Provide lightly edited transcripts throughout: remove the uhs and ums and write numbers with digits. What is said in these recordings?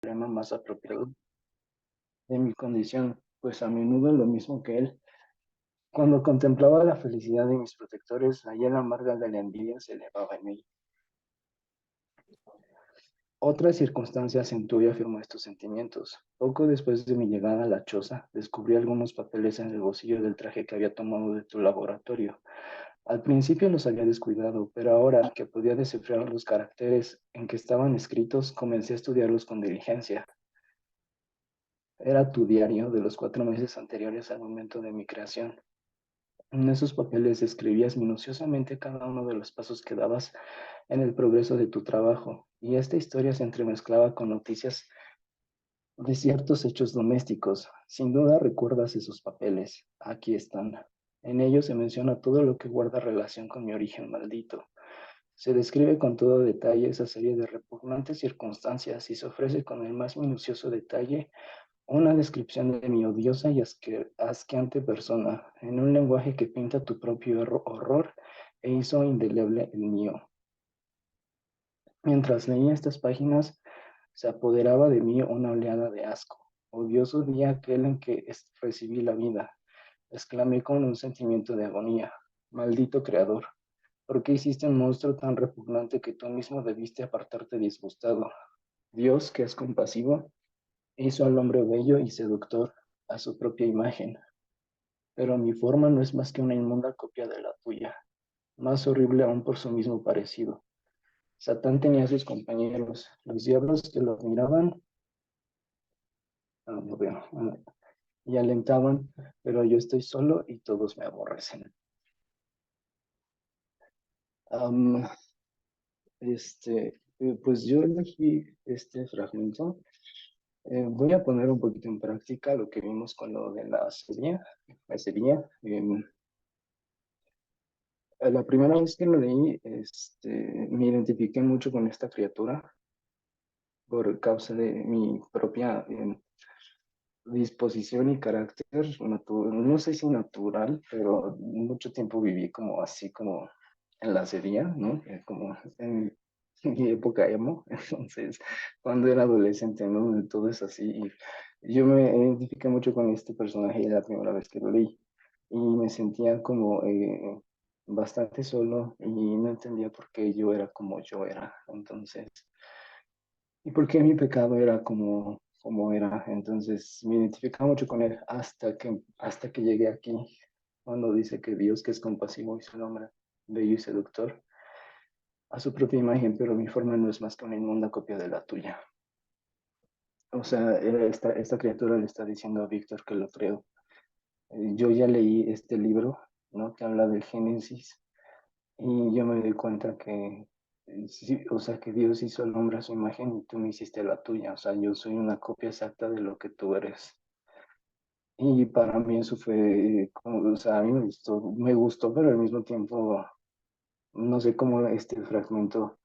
problema más apropiado de mi condición, pues a menudo lo mismo que él. Cuando contemplaba la felicidad de mis protectores, allá la amarga de la envidia se elevaba en mí. Otra circunstancia acentuó y afirmó estos sentimientos. Poco después de mi llegada a la choza, descubrí algunos papeles en el bolsillo del traje que había tomado de tu laboratorio. Al principio los había descuidado, pero ahora que podía descifrar los caracteres en que estaban escritos, comencé a estudiarlos con diligencia. Era tu diario de los 4 meses anteriores al momento de mi creación. En esos papeles escribías minuciosamente cada uno de los pasos que dabas en el progreso de tu trabajo, y esta historia se entremezclaba con noticias de ciertos hechos domésticos. Sin duda recuerdas esos papeles. Aquí están. En ellos se menciona todo lo que guarda relación con mi origen maldito. Se describe con todo detalle esa serie de repugnantes circunstancias y se ofrece con el más minucioso detalle una descripción de mi odiosa y asqueante persona, en un lenguaje que pinta tu propio horror e hizo indeleble el mío. Mientras leía estas páginas, se apoderaba de mí una oleada de asco. Odioso día aquel en que recibí la vida, exclamé con un sentimiento de agonía. Maldito creador, ¿por qué hiciste un monstruo tan repugnante que tú mismo debiste apartarte disgustado? Dios, que es compasivo, hizo al hombre bello y seductor a su propia imagen, pero mi forma no es más que una inmunda copia de la tuya, más horrible aún por su mismo parecido. Satán tenía a sus compañeros, los diablos que lo admiraban, no veo, y alentaban, pero yo estoy solo y todos me aborrecen. Am, pues yo elegí este fragmento. Voy a poner un poquito en práctica lo que vimos con lo de la serie. La primera vez que lo leí, me identifiqué mucho con esta criatura por causa de mi propia disposición y carácter, no sé si natural, pero mucho tiempo viví como así, como en la serie, ¿no? Como en mi época emo, entonces, cuando era adolescente, ¿no? Todo es así, y yo me identifiqué mucho con este personaje la primera vez que lo leí, y me sentía como bastante solo, y no entendía por qué yo era como yo era, entonces, y por qué mi pecado era como era. Entonces me identificaba mucho con él hasta que llegué aquí, cuando dice que Dios, que es compasivo, hizo el hombre bello y seductor a su propia imagen, pero mi forma no es más que una inmunda copia de la tuya. O sea, esta criatura le está diciendo a Víctor que lo creo. Yo ya leí este libro, ¿no? Que habla del Génesis, y yo me doy cuenta que, sí, o sea, que Dios hizo al hombre a su imagen y tú me hiciste la tuya. O sea, yo soy una copia exacta de lo que tú eres. Y para mí eso fue, o sea, a mí me gustó, pero al mismo tiempo, no sé cómo este fragmento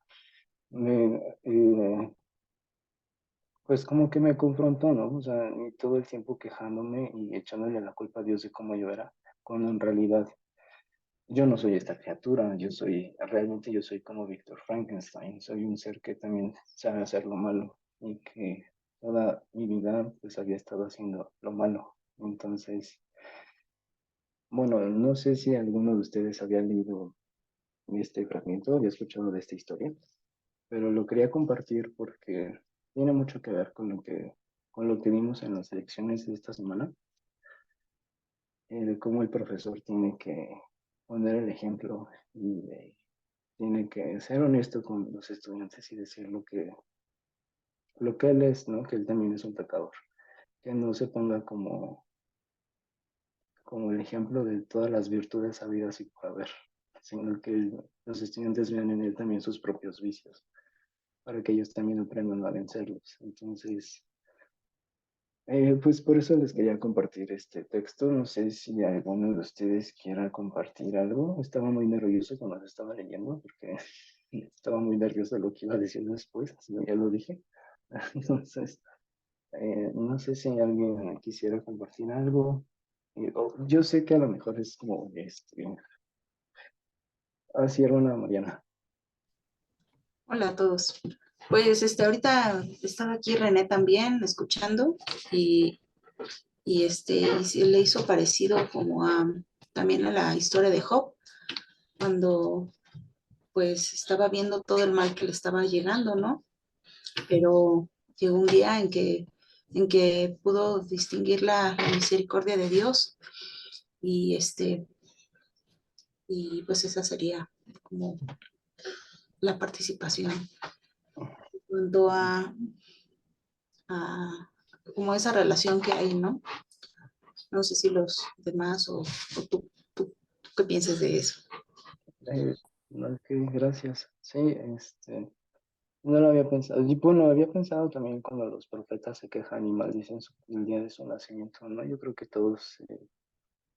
pues como que me confrontó, ¿no? O sea, y todo el tiempo quejándome y echándole la culpa a Dios de cómo yo era, cuando en realidad yo no soy esta criatura, realmente yo soy como Víctor Frankenstein, soy un ser que también sabe hacer lo malo y que toda mi vida pues había estado haciendo lo malo. Entonces, bueno, no sé si alguno de ustedes había leído este fragmento, había escuchado de esta historia, pero lo quería compartir porque tiene mucho que ver con lo que vimos en las lecciones de esta semana, de cómo el profesor tiene que poner el ejemplo y tiene que ser honesto con los estudiantes y decir lo que él es, ¿no? Que él también es un pecador. Que no se ponga como el ejemplo de todas las virtudes habidas y por haber, sino que los estudiantes vean en él también sus propios vicios, para que ellos también aprendan a vencerlos. Entonces, pues por eso les quería compartir este texto. No sé si alguno de ustedes quiera compartir algo. Estaba muy nervioso cuando lo estaba leyendo porque estaba muy nervioso de lo que iba a decir después, así ya lo dije. Entonces, no sé si alguien quisiera compartir algo. Yo sé que a lo mejor es como, así era una Mariana. Hola a todos. Pues ahorita estaba aquí René también escuchando y, y sí le hizo parecido como a también a la historia de Job, cuando pues estaba viendo todo el mal que le estaba llegando, ¿no? Pero llegó un día en que pudo distinguir la misericordia de Dios y y pues esa sería como la participación. Cuanto a como esa relación que hay, ¿no? No sé si los demás o tú qué piensas de eso. Eh, no, ok, gracias. Sí, no lo había pensado. Y bueno, había pensado también cuando los profetas se quejan y maldicen el día de su nacimiento, ¿no? Yo creo que todos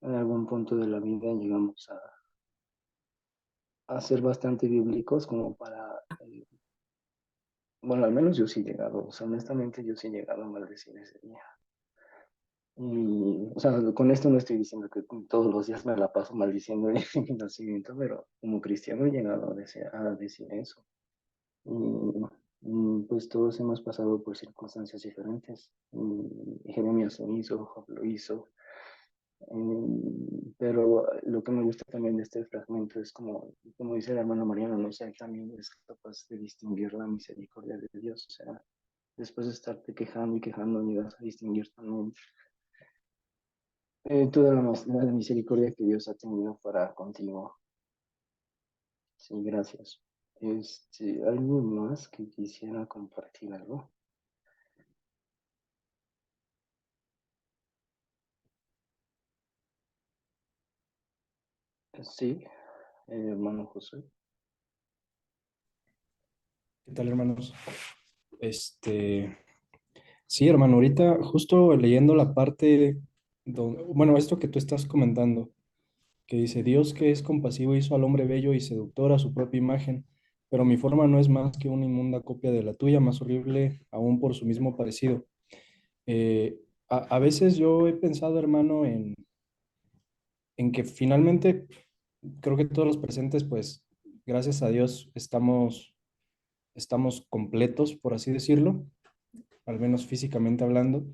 en algún punto de la vida llegamos a ser bastante bíblicos como para, bueno, al menos yo sí he llegado, o sea, honestamente yo sí he llegado a maldecir ese día. Y, o sea, con esto no estoy diciendo que todos los días me la paso maldiciendo mi nacimiento, pero como cristiano he llegado a decir eso. Pues todos hemos pasado por circunstancias diferentes. Jeremías lo hizo, Job lo hizo. Pero lo que me gusta también de este fragmento es como dice la hermana Mariana, no sé, también es capaz de distinguir la misericordia de Dios. O sea, después de estarte quejando y quejando, y vas a distinguir también toda la misericordia que Dios ha tenido para contigo. Sí, gracias. ¿Alguien más que quisiera compartir algo? Sí, hermano José. ¿Qué tal, hermanos? Este, sí, hermano, ahorita justo leyendo la parte, bueno, esto que tú estás comentando, que dice, Dios que es compasivo hizo al hombre bello y seductor a su propia imagen, pero mi forma no es más que una inmunda copia de la tuya, más horrible aún por su mismo parecido. A veces yo he pensado, hermano, en que finalmente creo que todos los presentes, pues, gracias a Dios, estamos completos, por así decirlo, al menos físicamente hablando.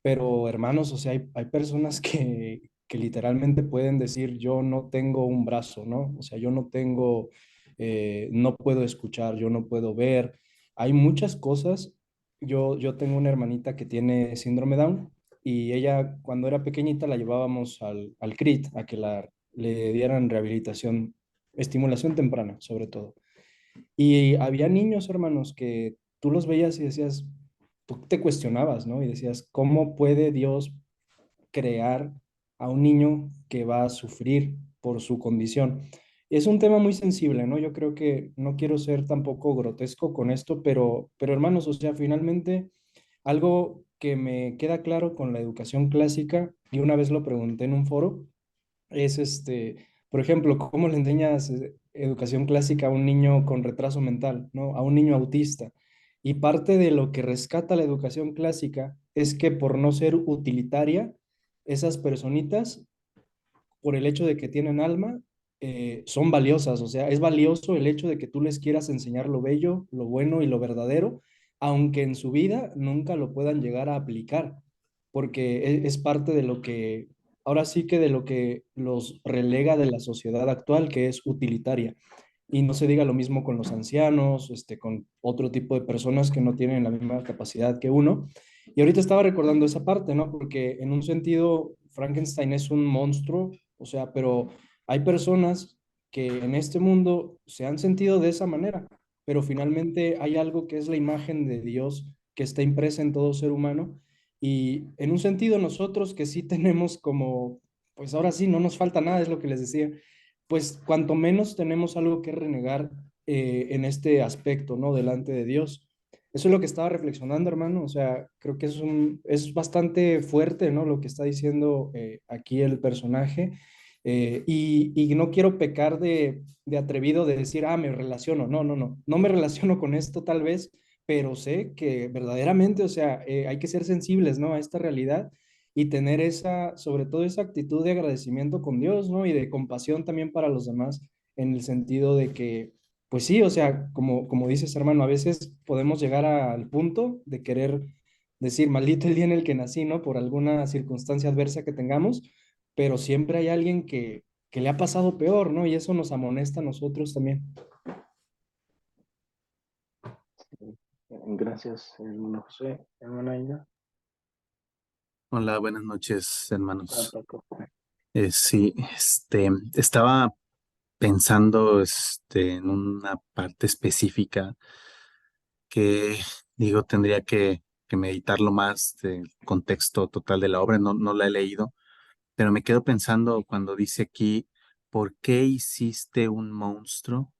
Pero hermanos, o sea, hay personas que literalmente pueden decir, yo no tengo un brazo, ¿no? O sea, yo no tengo, no puedo escuchar, yo no puedo ver. Hay muchas cosas. Yo tengo una hermanita que tiene síndrome Down y ella cuando era pequeñita la llevábamos al CRIT a que le dieran rehabilitación, estimulación temprana, sobre todo. Y había niños, hermanos, que tú los veías y decías, tú te cuestionabas, ¿no? Y decías, ¿cómo puede Dios crear a un niño que va a sufrir por su condición? Es un tema muy sensible, ¿no? Yo creo que no quiero ser tampoco grotesco con esto, pero hermanos, o sea, finalmente algo que me queda claro con la educación clásica, y una vez lo pregunté en un foro, es por ejemplo, cómo le enseñas educación clásica a un niño con retraso mental, ¿no? A un niño autista. Y parte de lo que rescata la educación clásica es que por no ser utilitaria, esas personitas, por el hecho de que tienen alma, son valiosas. O sea, es valioso el hecho de que tú les quieras enseñar lo bello, lo bueno y lo verdadero, aunque en su vida nunca lo puedan llegar a aplicar, porque es parte de lo que, ahora sí que de lo que los relega de la sociedad actual, que es utilitaria. Y no se diga lo mismo con los ancianos, con otro tipo de personas que no tienen la misma capacidad que uno. Y ahorita estaba recordando esa parte, ¿no? Porque en un sentido, Frankenstein es un monstruo, o sea, pero hay personas que en este mundo se han sentido de esa manera, pero finalmente hay algo que es la imagen de Dios que está impresa en todo ser humano. Y en un sentido, nosotros que sí tenemos como, pues ahora sí, no nos falta nada, es lo que les decía, pues cuanto menos tenemos algo que renegar en este aspecto, ¿no? Delante de Dios. Eso es lo que estaba reflexionando, hermano. O sea, creo que es bastante fuerte, ¿no? Lo que está diciendo aquí el personaje. Y no quiero pecar de atrevido de decir, me relaciono. No, no, no. No me relaciono con esto tal vez, pero sé que verdaderamente, o sea, hay que ser sensibles, ¿no? A esta realidad y tener sobre todo esa actitud de agradecimiento con Dios, ¿no? Y de compasión también para los demás, en el sentido de que pues sí, o sea, como dices, hermano, a veces podemos llegar al punto de querer decir, maldito el día en el que nací, ¿no? Por alguna circunstancia adversa que tengamos, pero siempre hay alguien que le ha pasado peor, ¿no? Y eso nos amonesta a nosotros también. Sí. Gracias, hermano José, hermana Aida. Hola, buenas noches, hermanos. Paco. Sí, estaba pensando, en una parte específica que, digo, tendría que meditarlo más del contexto total de la obra. No la he leído, pero me quedo pensando cuando dice aquí, ¿por qué hiciste un monstruo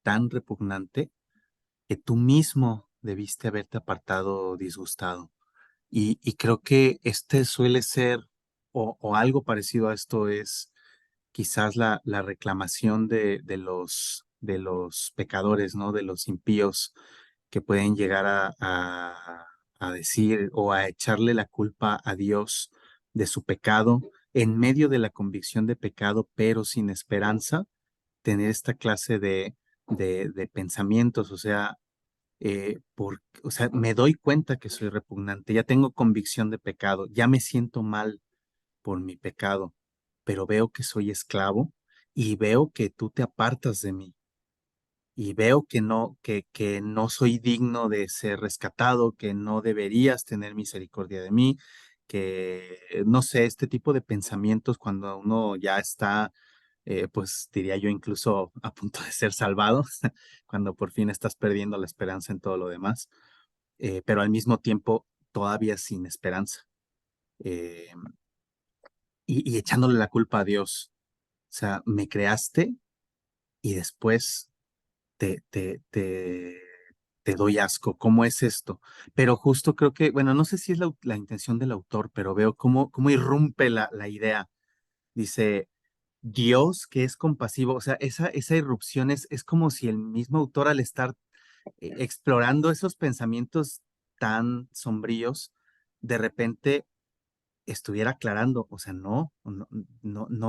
tan repugnante que tú mismo debiste haberte apartado disgustado? Y creo que este suele ser, o algo parecido a esto es quizás la reclamación de los pecadores, ¿no? De los impíos que pueden llegar a decir o a echarle la culpa a Dios de su pecado en medio de la convicción de pecado, pero sin esperanza, tener esta clase de pensamientos, o sea, me doy cuenta que soy repugnante, ya tengo convicción de pecado, ya me siento mal por mi pecado, pero veo que soy esclavo y veo que tú te apartas de mí y veo que no soy digno de ser rescatado, que no deberías tener misericordia de mí, que no sé, este tipo de pensamientos cuando uno ya está, pues diría yo incluso a punto de ser salvado, cuando por fin estás perdiendo la esperanza en todo lo demás, pero al mismo tiempo todavía sin esperanza, eh, y echándole la culpa a Dios. O sea, me creaste y después te, te, te, te doy asco. ¿Cómo es esto? Pero justo creo que, bueno, no sé si es la intención del autor, pero veo cómo irrumpe la idea. Dice, Dios que es compasivo, o sea, esa irrupción es como si el mismo autor al estar explorando esos pensamientos tan sombríos, de repente estuviera aclarando, o sea, no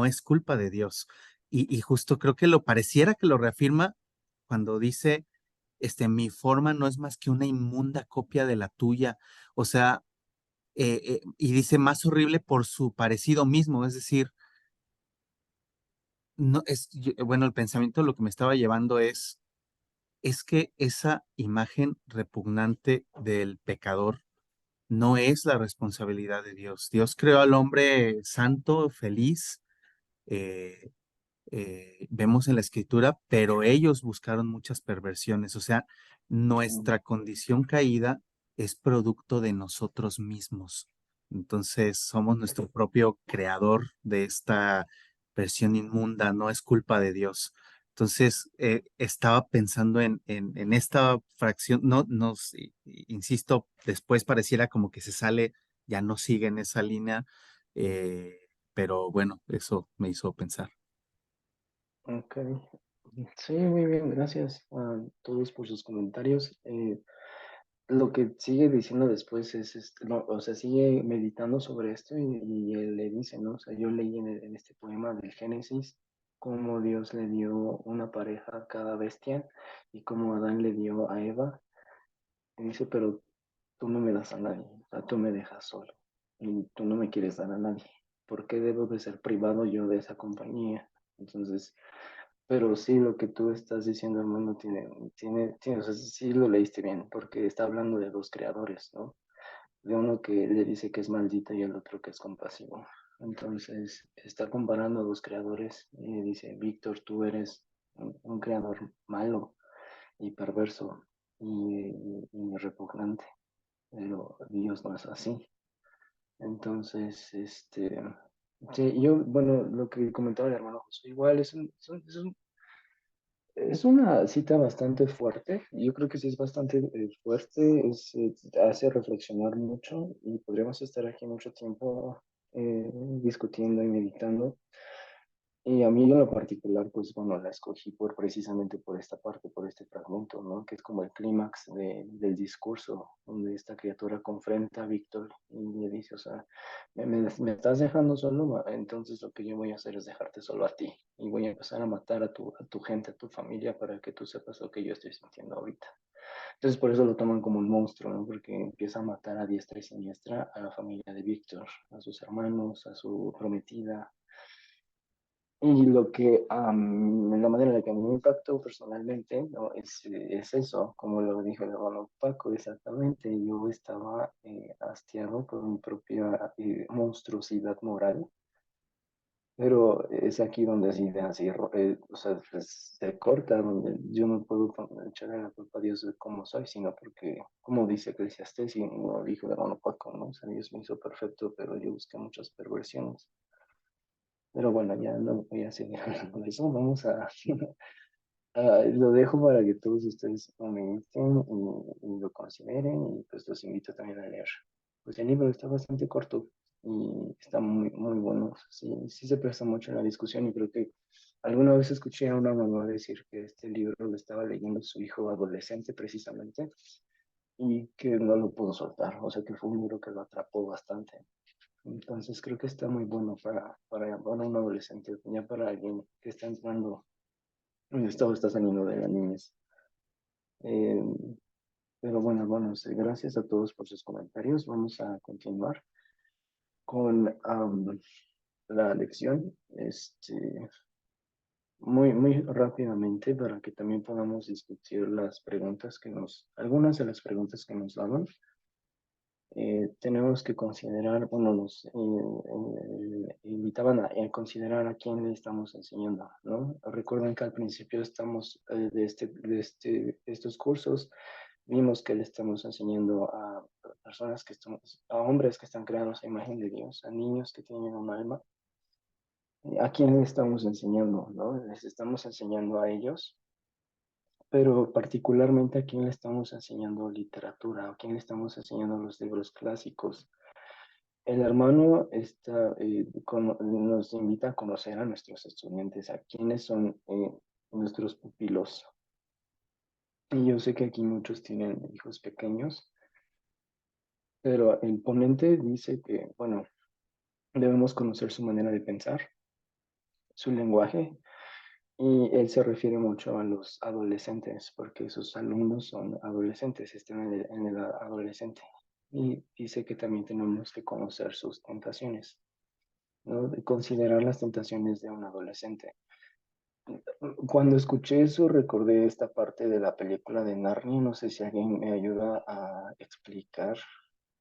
es culpa de Dios. Y justo creo que lo pareciera que lo reafirma cuando dice, mi forma no es más que una inmunda copia de la tuya, o sea, y dice más horrible por su parecido mismo, es decir, no es, bueno, el pensamiento lo que me estaba llevando es que esa imagen repugnante del pecador no es la responsabilidad de Dios. Dios creó al hombre santo, feliz, eh, vemos en la escritura, pero ellos buscaron muchas perversiones. O sea, nuestra condición caída es producto de nosotros mismos. Entonces, somos nuestro propio creador de esta versión inmunda, no es culpa de Dios. Entonces, estaba pensando en esta fracción, insisto, después pareciera como que se sale, ya no sigue en esa línea, pero bueno, eso me hizo pensar. Ok. Sí, muy bien, gracias a todos por sus comentarios. Lo que sigue diciendo después es, no, o sea, sigue meditando sobre esto y él le dice, ¿no? O sea, yo leí en este poema del Génesis cómo Dios le dio una pareja a cada bestia y cómo Adán le dio a Eva. Y dice, pero tú no me das a nadie, o sea, tú me dejas solo y tú no me quieres dar a nadie. ¿Por qué debo de ser privado yo de esa compañía? Entonces, pero sí, lo que tú estás diciendo, hermano, tiene, o sea, sí lo leíste bien, porque está hablando de dos creadores, ¿no? De uno que le dice que es maldito y el otro que es compasivo. Entonces, está comparando a dos creadores y dice, Víctor, tú eres un creador malo y perverso y repugnante, pero Dios no es así. Entonces, sí, yo, bueno, lo que comentaba el hermano José, igual es una cita bastante fuerte. Yo creo que sí es bastante fuerte, hace reflexionar mucho y podríamos estar aquí mucho tiempo discutiendo y meditando. Y a mí en lo particular, pues bueno, la escogí precisamente por esta parte, por este fragmento, ¿no? Que es como el clímax del discurso, donde esta criatura confronta a Víctor y le dice, o sea, me estás dejando solo, entonces lo que yo voy a hacer es dejarte solo a ti y voy a empezar a matar a tu gente, a tu familia, para que tú sepas lo que yo estoy sintiendo ahorita. Entonces por eso lo toman como un monstruo, ¿no? Porque empieza a matar a diestra y siniestra a la familia de Víctor, a sus hermanos, a su prometida. Y lo que, la manera en la que a mí me impactó personalmente, ¿no? Es eso, como lo dijo el hermano Paco, exactamente. Yo estaba hastiado por mi propia monstruosidad moral, pero es aquí donde así, o sea, pues, se corta, donde yo no puedo echarle la culpa a Dios de cómo soy, sino porque, como dice Eclesiastés y lo dijo el hermano Paco, ¿no? O sea, Dios me hizo perfecto, pero yo busqué muchas perversiones. Pero bueno, ya no voy a seguir hablando de eso. Vamos a, lo dejo para que todos ustedes lo mediten y lo consideren y pues los invito también a leer. Pues el libro está bastante corto y está muy bueno. Sí, sí se presta mucho en la discusión y creo que alguna vez escuché a una mamá decir que este libro lo estaba leyendo su hijo adolescente precisamente y que no lo pudo soltar. O sea que fue un libro que lo atrapó bastante. Entonces creo que está muy bueno para un adolescente, ya para alguien que está entrando, esto está saliendo de la niñez. Eh, pero bueno, sí, gracias a todos por sus comentarios. Vamos a continuar con la lección, muy rápidamente para que también podamos discutir las preguntas algunas de las preguntas que nos daban. Tenemos que considerar, bueno, nos invitaban a considerar a quién le estamos enseñando, ¿no? Recuerden que al principio de estos cursos, vimos que le estamos enseñando a personas a hombres que están creados a imagen de Dios, a niños que tienen un alma. ¿A quién le estamos enseñando, no? Les estamos enseñando a ellos, pero particularmente a quién le estamos enseñando literatura, a quién le estamos enseñando los libros clásicos. El hermano nos invita a conocer a nuestros estudiantes, a quiénes son nuestros pupilos. Y yo sé que aquí muchos tienen hijos pequeños, pero el ponente dice que, bueno, debemos conocer su manera de pensar, su lenguaje, y él se refiere mucho a los adolescentes, porque sus alumnos son adolescentes, están en el adolescente. Y dice que también tenemos que conocer sus tentaciones, ¿no? De considerar las tentaciones de un adolescente. Cuando escuché eso, recordé esta parte de la película de Narnia. No sé si alguien me ayuda a explicar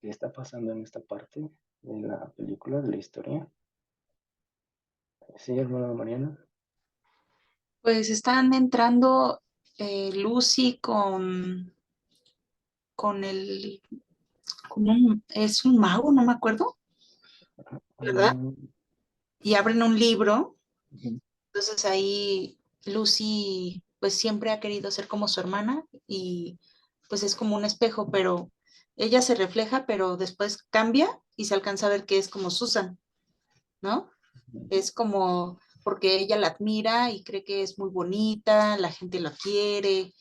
qué está pasando en esta parte de la película, de la historia. Sí, hermana Mariana. Pues están entrando Lucy con el, es un mago, no me acuerdo, ¿verdad? Mm, Y abren un libro. ujú. Entonces ahí Lucy pues siempre ha querido ser como su hermana y pues es como un espejo, pero ella se refleja, pero después cambia y se alcanza a ver que es como Susan, ¿no? Es como porque ella la admira y cree que es muy bonita, la gente la quiere,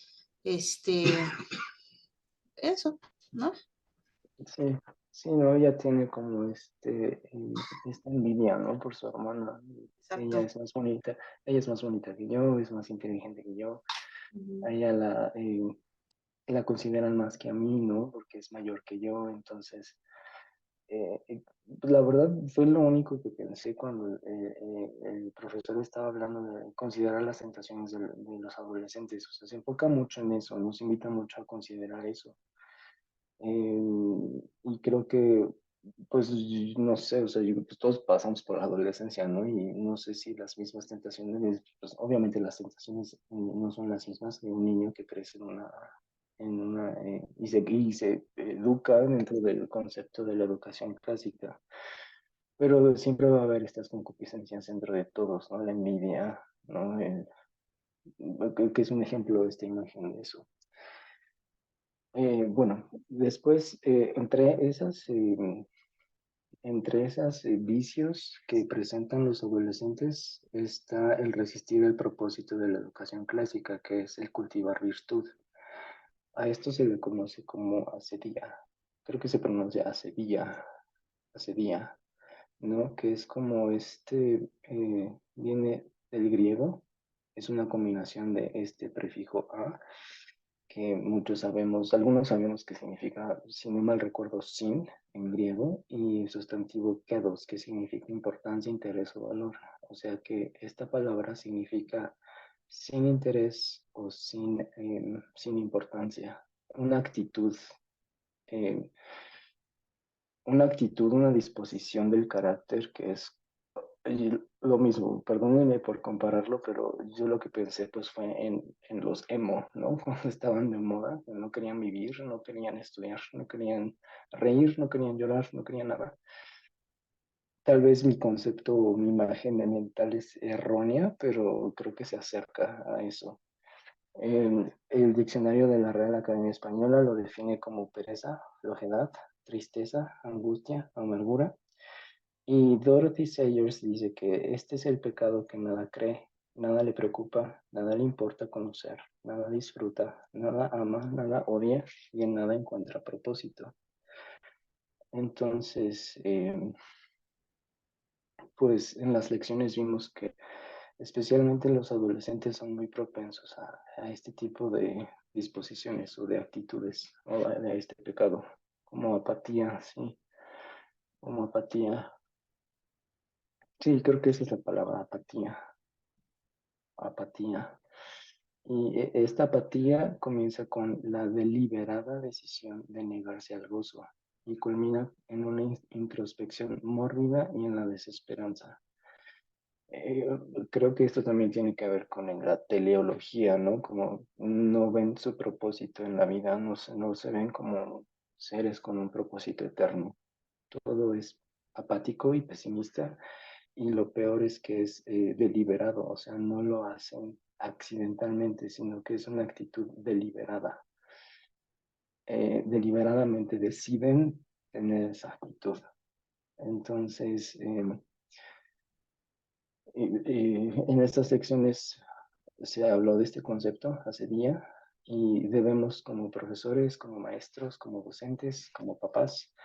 este, eso, ¿no? Sí, sí, no, ella tiene como esta envidia, ¿no? Por su hermana. Ella Exacto. es más bonita, ella es más bonita que yo, es más inteligente que yo. A ella la consideran más que a mí, ¿no? Porque es mayor que yo, entonces, pues la verdad fue lo único que pensé cuando el profesor estaba hablando de considerar las tentaciones de los adolescentes, o sea, se enfoca mucho en eso, nos invita mucho a considerar eso. Y creo que, pues, no sé, o sea, pues, todos pasamos por la adolescencia, ¿no? Y no sé si las mismas tentaciones, pues obviamente las tentaciones no son las mismas que un niño que crece y se educa dentro del concepto de la educación clásica. Pero siempre va a haber estas concupiscencias dentro de todos, ¿no? La envidia, ¿no? Que es un ejemplo de esta imagen de eso. Bueno, después entre esas entre esos vicios que presentan los adolescentes está el resistir el propósito de la educación clásica, que es el cultivar virtud. A esto se le conoce como asedía. Creo que se pronuncia asedía, ¿no? Que es como viene del griego, es una combinación de este prefijo a, que muchos sabemos, algunos sabemos que significa, si no mal recuerdo, sin en griego, y el sustantivo kedos, que significa importancia, interés o valor. O sea que esta palabra significa sin interés o sin importancia, una actitud, eh, una disposición del carácter que es lo mismo. Perdónenme por compararlo, pero yo lo que pensé pues fue en los emo, ¿no? Cuando estaban de moda, no querían vivir, no querían estudiar, no querían reír, no querían llorar, no querían nada. Tal vez mi concepto o mi imagen mental es errónea, pero creo que se acerca a eso. El diccionario de la Real Academia Española lo define como pereza, flojedad, tristeza, angustia, amargura. Y Dorothy Sayers dice que este es el pecado que nada cree, nada le preocupa, nada le importa conocer, nada disfruta, nada ama, nada odia y en nada encuentra propósito. Entonces, pues en las lecciones vimos que especialmente los adolescentes son muy propensos a este tipo de disposiciones o de actitudes o de este pecado, como apatía, sí, como apatía. Sí, creo que esa es la palabra, apatía, apatía. Y esta apatía comienza con la deliberada decisión de negarse al gozo y culmina en una introspección mórbida y en la desesperanza. Eh, Creo que esto también tiene que ver con la teleología, ¿no? Como no ven su propósito en la vida, no se ven como seres con un propósito eterno. Todo es apático y pesimista y lo peor es que es deliberado, o sea, no lo hacen accidentalmente, sino que es una actitud deliberada. Deliberadamente deciden tener esa actitud. Entonces, en estas secciones se habló de este concepto hace día y debemos como profesores, como maestros, como docentes, como papás,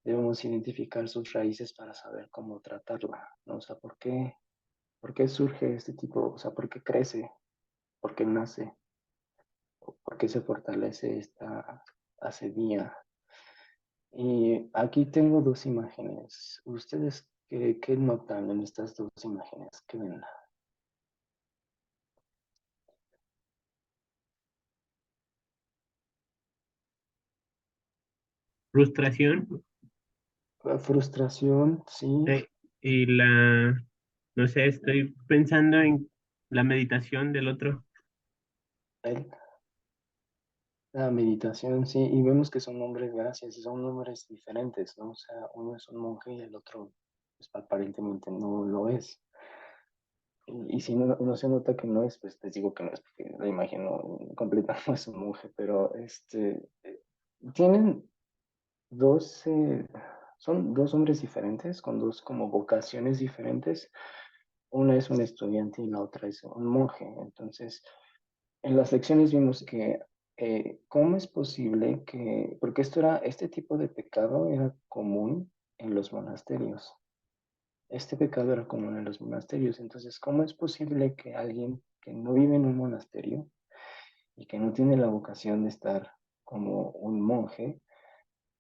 debemos identificar sus raíces para saber cómo tratarla, ¿no? O sea, ¿por qué surge este tipo? O sea, ¿por qué crece? ¿Por qué nace? ¿Por qué se fortalece esta asedía? Y aquí tengo dos imágenes. ¿Ustedes qué notan en estas dos imágenes? ¿Qué ven? Frustración La frustración, sí. y no sé, estoy pensando en la meditación del otro. el- La meditación, sí. Y vemos que son nombres, gracias, son nombres diferentes, ¿no? O sea, uno es un monje y el otro, pues, aparentemente no lo es. Y si no se nota que no es, pues les digo que no es, porque la imagen no, completa no es un monje, pero tienen dos, son dos hombres diferentes, con dos como vocaciones diferentes. Una es un estudiante y la otra es un monje. Entonces, en las lecciones vimos que, ¿cómo es posible que, porque este tipo de pecado era común en los monasterios? Este pecado era común en los monasterios. Entonces, ¿cómo es posible que alguien que no vive en un monasterio y que no tiene la vocación de estar como un monje,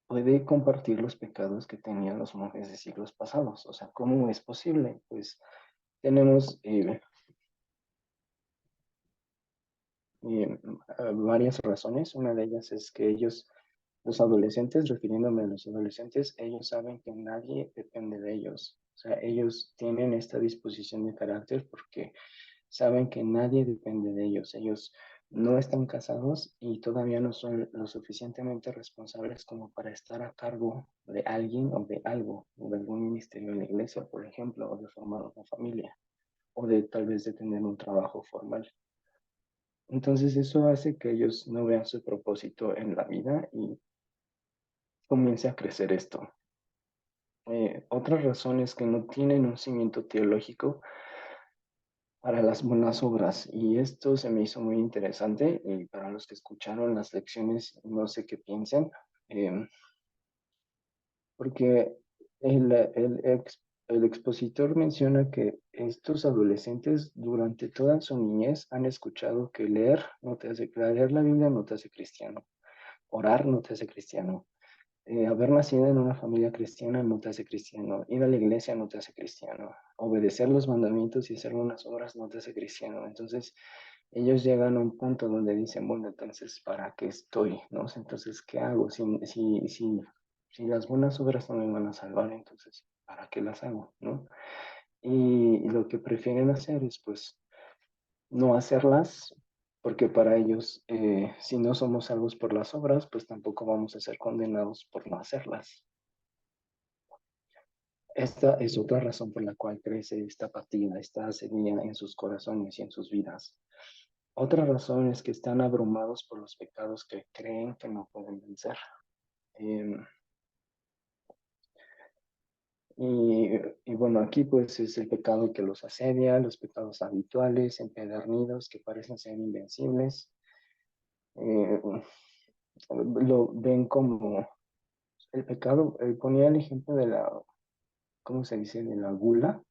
puede compartir los pecados que tenían los monjes de siglos pasados? O sea, ¿cómo es posible? Pues tenemos varias razones. Una de ellas es que ellos, los adolescentes, refiriéndome a los adolescentes, ellos saben que nadie depende de ellos. O sea, ellos tienen esta disposición de carácter porque saben que nadie depende de ellos. Ellos no están casados y todavía no son lo suficientemente responsables como para estar a cargo de alguien o de algo, o de algún ministerio en la iglesia, por ejemplo, o de formar una familia, o de tal vez de tener un trabajo formal. Entonces eso hace que ellos no vean su propósito en la vida y comience a crecer esto. Otra razón es que no tienen un cimiento teológico para las buenas obras. Y esto se me hizo muy interesante y para los que escucharon las lecciones, no sé qué piensan, porque el expositor menciona que estos adolescentes durante toda su niñez han escuchado que leer la Biblia no te hace cristiano, orar no te hace cristiano, haber nacido en una familia cristiana no te hace cristiano, ir a la iglesia no te hace cristiano, obedecer los mandamientos y hacer buenas obras no te hace cristiano. Entonces, ellos llegan a un punto donde dicen, bueno, entonces, ¿para qué estoy? ¿No? Entonces, ¿qué hago? Si las buenas obras no me van a salvar, entonces, ¿para qué las hago? ¿No? Y lo que prefieren hacer es, pues, no hacerlas, porque para ellos, si no somos salvos por las obras, pues tampoco vamos a ser condenados por no hacerlas. Esta es otra razón por la cual crece esta apatía, esta sequía en sus corazones y en sus vidas. Otra razón es que están abrumados por los pecados que creen que no pueden vencer. Em, y bueno, aquí pues es el pecado que los asedia, los pecados habituales, empedernidos, que parecen ser invencibles. Eh, lo ven como el pecado, ponía el ejemplo de la, ¿cómo se dice? De la gula,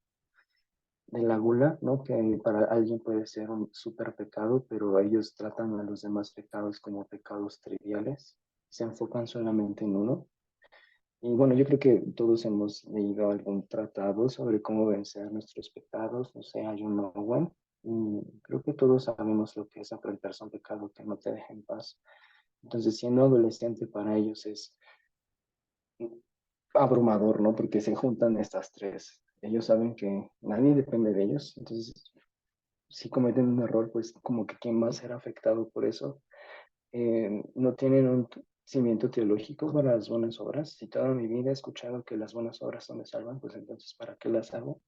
¿no? Que para alguien puede ser un súper pecado, pero ellos tratan a los demás pecados como pecados triviales, se enfocan solamente en uno. Y bueno, yo creo que todos hemos leído algún tratado sobre cómo vencer nuestros pecados, no sé, hay un Owen, y creo que todos sabemos lo que es enfrentarse a un pecado que no te deja en paz. Entonces, siendo adolescente para ellos es abrumador, ¿no? Porque se juntan estas tres. Ellos saben que nadie depende de ellos, entonces si cometen un error, pues como que quién va a ser afectado por eso. No tienen un cimiento teológico para las buenas obras. Si toda mi vida he escuchado que las buenas obras no me salvan, pues entonces ¿para qué las hago?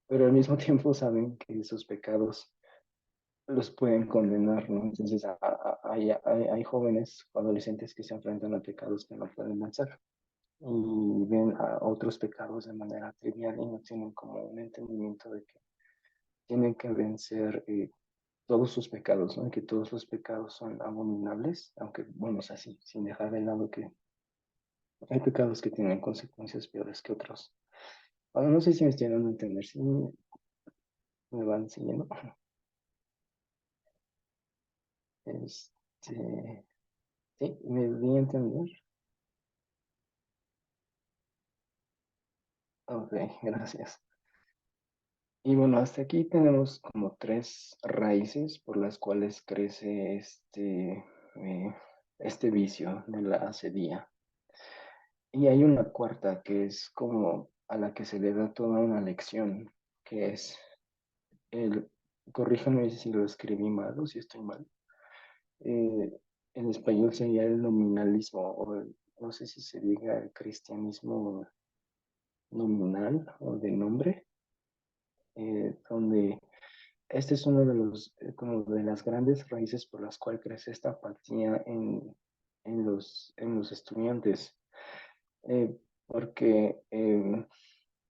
Pero al mismo tiempo saben que sus pecados los pueden condenar, ¿no? Entonces hay jóvenes, adolescentes que se enfrentan a pecados que no pueden vencer y ven a otros pecados de manera trivial y no tienen como un entendimiento de que tienen que vencer todos sus pecados, ¿no? Que todos los pecados son abominables, aunque, bueno, o sea, sin dejar de lado que hay pecados que tienen consecuencias peores que otros. Ahora, no sé si me estoy dando a entender, si me van siguiendo. Este, sí, me di a entender. Ok, gracias. Y bueno, hasta aquí tenemos como tres raíces por las cuales crece este vicio de la asedía. Y hay una cuarta que es como a la que se le da toda una lección, que es el, corríjame si lo escribí mal o si estoy mal, eh, en español sería el nominalismo, no sé si se diga el cristianismo nominal o de nombre, donde este es uno de los, como de las grandes raíces por las cuales crece esta apatía en los estudiantes, eh, porque,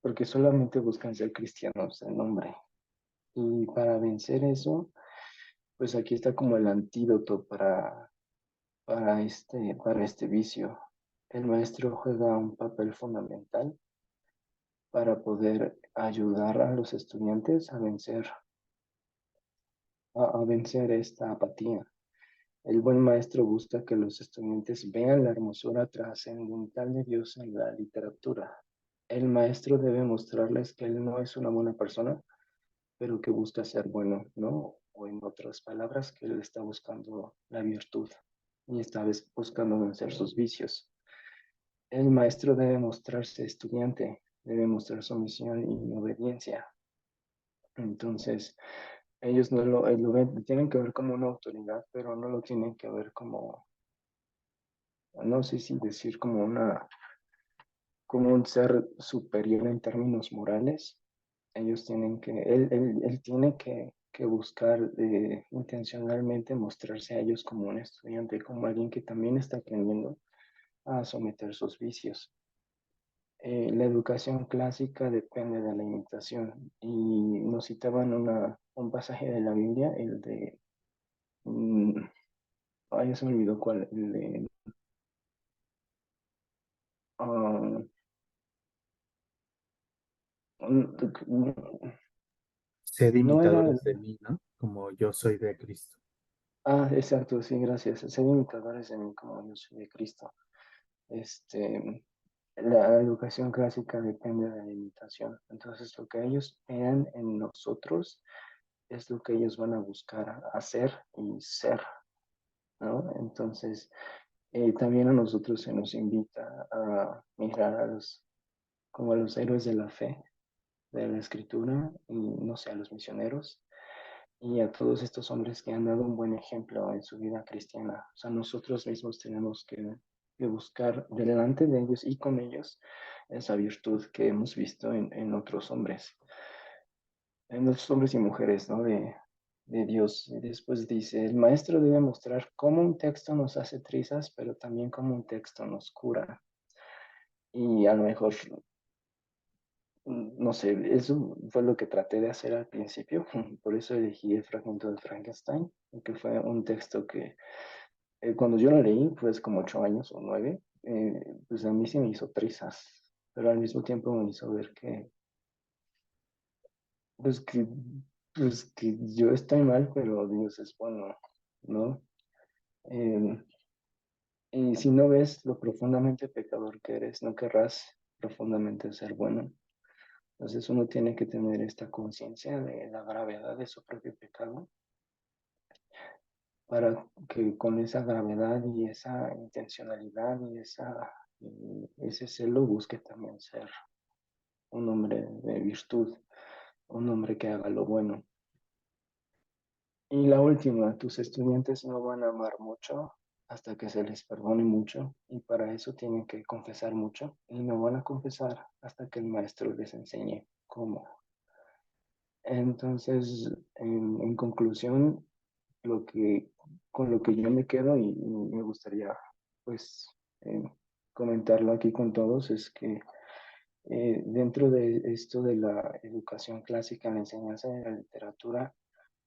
porque solamente buscan ser cristianos de nombre. Y para vencer eso, pues aquí está como el antídoto para este vicio. El maestro juega un papel fundamental para poder ayudar a los estudiantes a vencer esta apatía. El buen maestro busca que los estudiantes vean la hermosura trascendental de Dios en la literatura. El maestro debe mostrarles que él no es una buena persona, pero que busca ser bueno, ¿no? O en otras palabras, que él está buscando la virtud y esta vez buscando vencer sus vicios. El maestro debe mostrarse estudiante, debe mostrar sumisión y obediencia. Entonces, ellos no lo ven, tienen que ver como una autoridad, pero no lo tienen que ver como, no sé si decir como un ser superior en términos morales. Ellos tienen que, él tiene que buscar intencionalmente mostrarse a ellos como un estudiante, como alguien que también está aprendiendo a someter sus vicios. la educación clásica depende de la imitación. Y nos citaban un pasaje de la Biblia, el de, mm, ay, ya se me olvidó cuál, el de, ah, Sed no era, imitadores de mí, ¿no? Como yo soy de Cristo. exacto, sí, gracias. Ser imitadores de mí como yo soy de Cristo. Este, la educación clásica depende de la imitación. Entonces, lo que ellos vean en nosotros es lo que ellos van a buscar hacer y ser, ¿no? Entonces, también a nosotros se nos invita a mirar como a los héroes de la fe, de la escritura, y no sé, a los misioneros, y a todos estos hombres que han dado un buen ejemplo en su vida cristiana. O sea, nosotros mismos tenemos que buscar delante de ellos y con ellos esa virtud que hemos visto en otros hombres, en otros hombres y mujeres, ¿no? De Dios. Y después dice, el maestro debe mostrar cómo un texto nos hace trizas, pero también cómo un texto nos cura. Y a lo mejor, no sé, eso fue lo que traté de hacer al principio, por eso elegí el fragmento de Frankenstein, que fue un texto que cuando yo lo leí, pues como 8 años o 9, pues a mí sí me hizo trizas, pero al mismo tiempo me hizo ver pues que, pues que yo estoy mal, pero Dios es bueno, ¿no? Eh, y si no ves lo profundamente pecador que eres, no querrás profundamente ser bueno. Entonces uno tiene que tener esta conciencia de la gravedad de su propio pecado para que con esa gravedad y esa intencionalidad y ese celo busque también ser un hombre de virtud, un hombre que haga lo bueno. Y la última, tus estudiantes no van a amar mucho hasta que se les perdone mucho y para eso tienen que confesar mucho y no van a confesar hasta que el maestro les enseñe cómo. Entonces, en conclusión, lo que, con lo que yo me quedo y me gustaría pues eh, comentarlo aquí con todos es que dentro de esto de la educación clásica, la enseñanza de la literatura,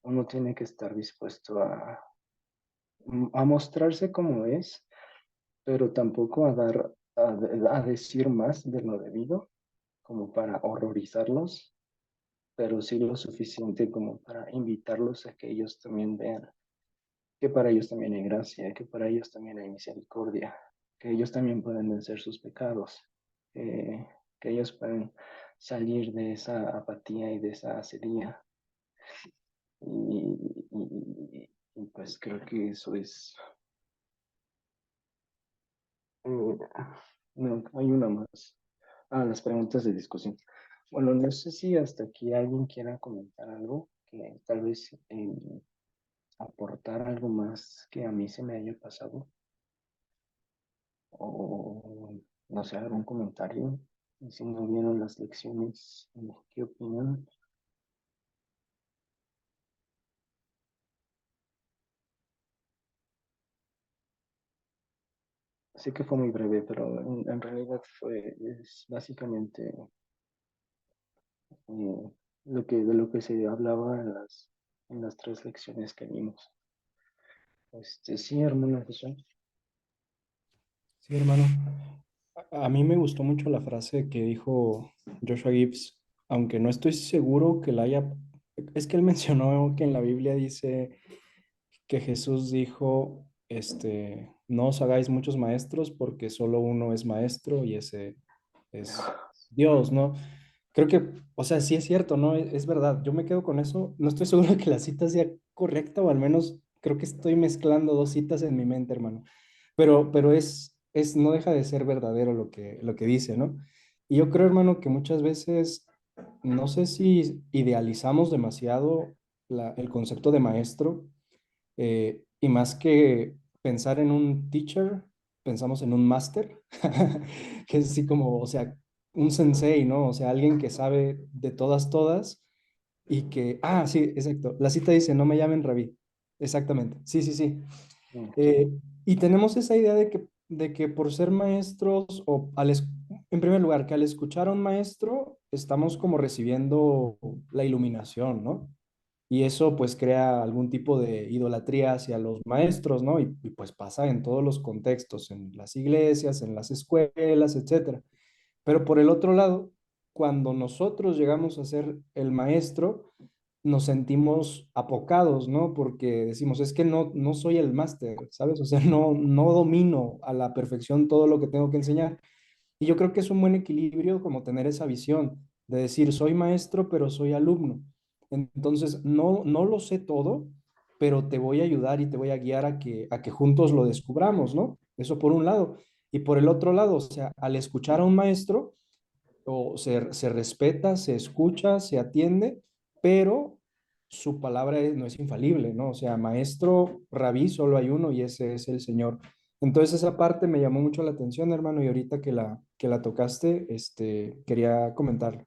uno tiene que estar dispuesto a mostrarse como es, pero tampoco a decir más de lo debido, como para horrorizarlos, pero sí lo suficiente como para invitarlos a que ellos también vean que para ellos también hay gracia, que para ellos también hay misericordia, que ellos también pueden vencer sus pecados, que ellos pueden salir de esa apatía y de esa sequía. Y pues creo que eso es... eh, no, hay una más. Las preguntas de discusión. Bueno, no sé si hasta aquí alguien quiera comentar algo, que tal vez aportar algo más que a mí se me haya pasado, o no sé, algún comentario. Y si no vieron las lecciones, ¿qué opinan? Sé que fue muy breve, pero en realidad es básicamente de lo que se hablaba en las 3 lecciones que vimos. Sí, hermano Jesús. Sí, hermano. A mí me gustó mucho la frase que dijo Joshua Gibbs, aunque no estoy seguro que la haya... Es que él mencionó que en la Biblia dice que Jesús dijo, no os hagáis muchos maestros porque solo uno es maestro y ese es Dios, ¿no? Creo que, o sea, sí es cierto, ¿no? Es verdad, yo me quedo con eso. No estoy seguro que la cita sea correcta o al menos creo que estoy mezclando dos citas en mi mente, hermano. Pero no deja de ser verdadero lo que dice, ¿no? Y yo creo, hermano, que muchas veces, no sé si idealizamos demasiado el concepto de maestro y más que pensar en un teacher, pensamos en un master, que es así como, o sea, un sensei, ¿no? O sea, alguien que sabe de todas, todas y que, sí, exacto. La cita dice, no me llamen rabí. Exactamente. Sí, sí, sí. Mm. Eh, y tenemos esa idea de que por ser maestros o en primer lugar, que al escuchar a un maestro estamos como recibiendo la iluminación, ¿no? Y eso pues crea algún tipo de idolatría hacia los maestros, ¿no? Y pues pasa en todos los contextos, en las iglesias, en las escuelas, etcétera. Pero por el otro lado, cuando nosotros llegamos a ser el maestro, nos sentimos apocados, ¿no? Porque decimos, es que no soy el máster, ¿sabes? O sea, no domino a la perfección todo lo que tengo que enseñar. Y yo creo que es un buen equilibrio como tener esa visión de decir, soy maestro, pero soy alumno. Entonces, no lo sé todo, pero te voy a ayudar y te voy a guiar a que juntos lo descubramos, ¿no? Eso por un lado. Y por el otro lado, o sea, al escuchar a un maestro, se respeta, se escucha, se atiende, pero su palabra no es infalible, ¿no? O sea, maestro, rabí, solo hay uno y ese es el Señor. Entonces esa parte me llamó mucho la atención, hermano, y ahorita que la tocaste, quería comentarlo.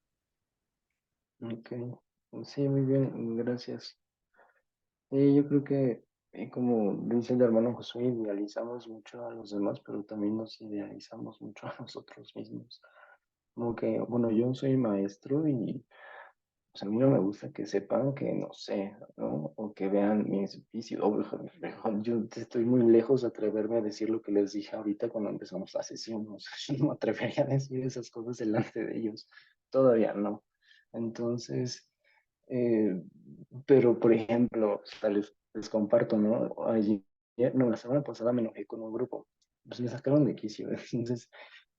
Ok, sí, muy bien, gracias. Yo creo que, como dice el hermano Josué, idealizamos mucho a los demás, pero también nos idealizamos mucho a nosotros mismos. Como que, bueno, yo soy maestro y pues, a mí no me gusta que sepan que no sé, ¿no? O que vean mis vicios. O mejor, yo estoy muy lejos de atreverme a decir lo que les dije ahorita cuando empezamos la sesión. O sea, yo no me atrevería a decir esas cosas delante de ellos. Todavía no. Entonces, eh, pero por ejemplo, o sea, les comparto, ¿no? Ayer, no, la semana pasada me enojé con un grupo. Pues me sacaron de quicio. Entonces,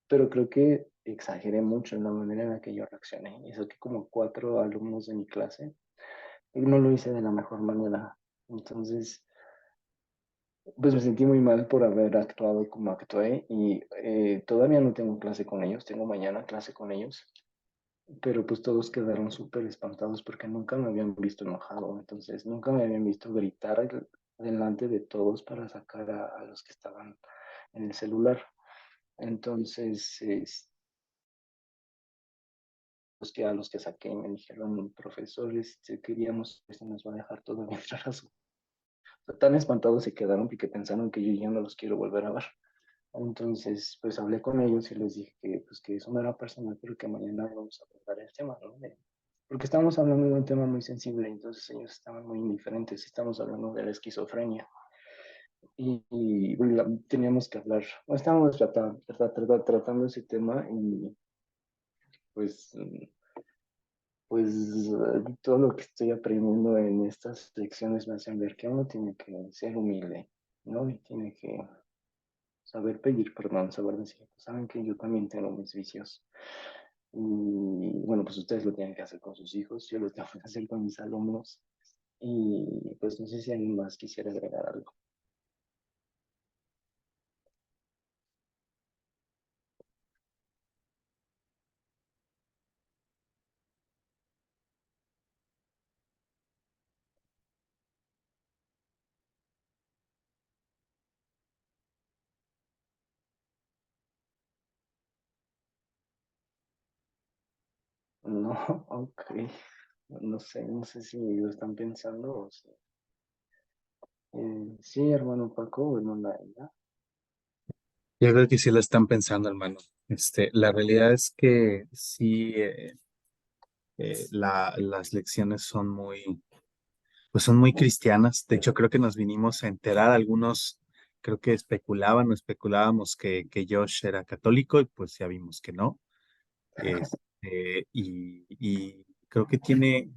pero creo que exageré mucho en la manera en la que yo reaccioné. Y saqué como 4 alumnos de mi clase y no lo hice de la mejor manera. Entonces, pues me sentí muy mal por haber actuado como actué y todavía no tengo clase con ellos, tengo mañana clase con ellos, pero pues todos quedaron súper espantados porque nunca me habían visto enojado, entonces nunca me habían visto gritar delante de todos para sacar a los que estaban en el celular. Entonces, a los que saqué me dijeron, profesores, queríamos, se nos va a dejar todavía entrar a su... Tan espantados se quedaron porque pensaron que yo ya no los quiero volver a ver. Entonces, pues hablé con ellos y les dije que, pues, que eso no era personal, pero que mañana vamos a abordar el tema, ¿no? Porque estamos hablando de un tema muy sensible, entonces ellos estaban muy indiferentes, estamos hablando de la esquizofrenia. Bueno, teníamos que hablar, bueno, estábamos tratando ese tema y pues todo lo que estoy aprendiendo en estas lecciones me hacen ver que uno tiene que ser humilde, ¿no? Y tiene que saber pedir perdón, saber decir, pues, saben que yo también tengo mis vicios. Y bueno, pues ustedes lo tienen que hacer con sus hijos, yo lo tengo que hacer con mis alumnos. Y pues no sé si alguien más quisiera agregar algo. No, ok. No sé si lo están pensando o si... sí, hermano Paco, bueno, la... Yo creo que sí lo están pensando, hermano. La realidad es que sí, las lecciones son pues son muy cristianas. De hecho, creo que nos vinimos a enterar. Algunos creo que especulaban o especulábamos que Josh era católico y pues ya vimos que no. Y creo que tiene,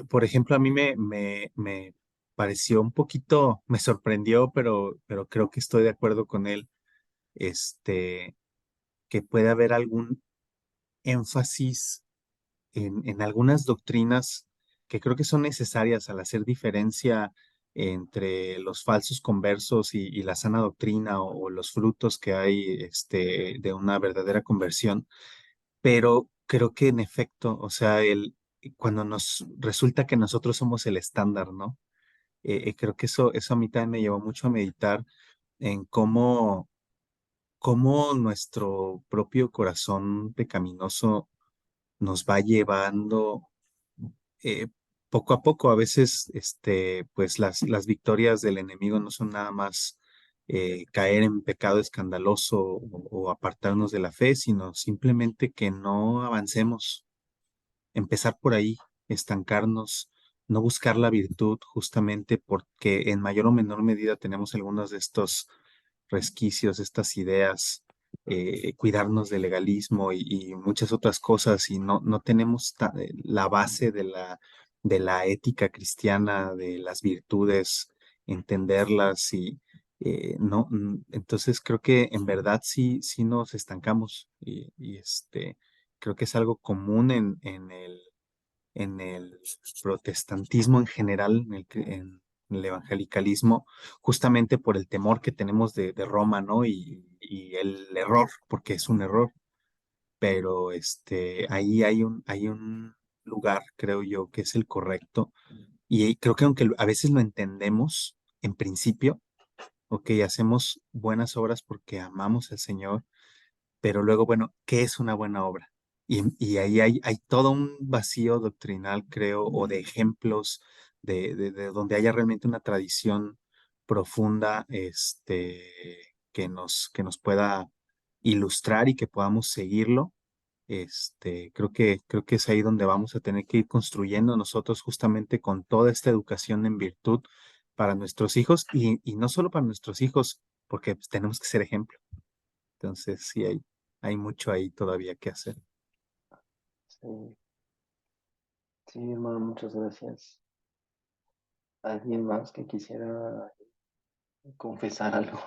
por ejemplo, a mí me pareció un poquito, me sorprendió, pero creo que estoy de acuerdo con él, que puede haber algún énfasis en algunas doctrinas que creo que son necesarias al hacer diferencia entre los falsos conversos y la sana doctrina o los frutos que hay de una verdadera conversión. Pero creo que en efecto, o sea, cuando nos resulta que nosotros somos el estándar, ¿no? Creo que eso a mí también me llevó mucho a meditar en cómo nuestro propio corazón pecaminoso nos va llevando eh, poco a poco. A veces, pues las victorias del enemigo no son nada más caer en pecado escandaloso o apartarnos de la fe, sino simplemente que no avancemos, empezar por ahí, estancarnos, no buscar la virtud justamente porque en mayor o menor medida tenemos algunos de estos resquicios, estas ideas, cuidarnos del legalismo y muchas otras cosas y no tenemos la base de la ética cristiana, de las virtudes, entenderlas y no, entonces creo que en verdad sí nos estancamos y creo que es algo común en el protestantismo en general, en el evangelicalismo, justamente por el temor que tenemos de Roma, ¿no? Y el error, porque es un error, pero ahí hay un lugar, creo yo, que es el correcto. Y creo que aunque a veces lo entendemos en principio, ok, hacemos buenas obras porque amamos al Señor, pero luego, bueno, ¿qué es una buena obra? Y ahí hay todo un vacío doctrinal, creo, o de ejemplos de donde haya realmente una tradición profunda, que nos pueda ilustrar y que podamos seguirlo. Creo que es ahí donde vamos a tener que ir construyendo nosotros justamente con toda esta educación en virtud para nuestros hijos y no solo para nuestros hijos, porque pues, tenemos que ser ejemplo. Entonces, sí, hay mucho ahí todavía que hacer. Sí, sí, hermano, muchas gracias. ¿Alguien más que quisiera confesar algo?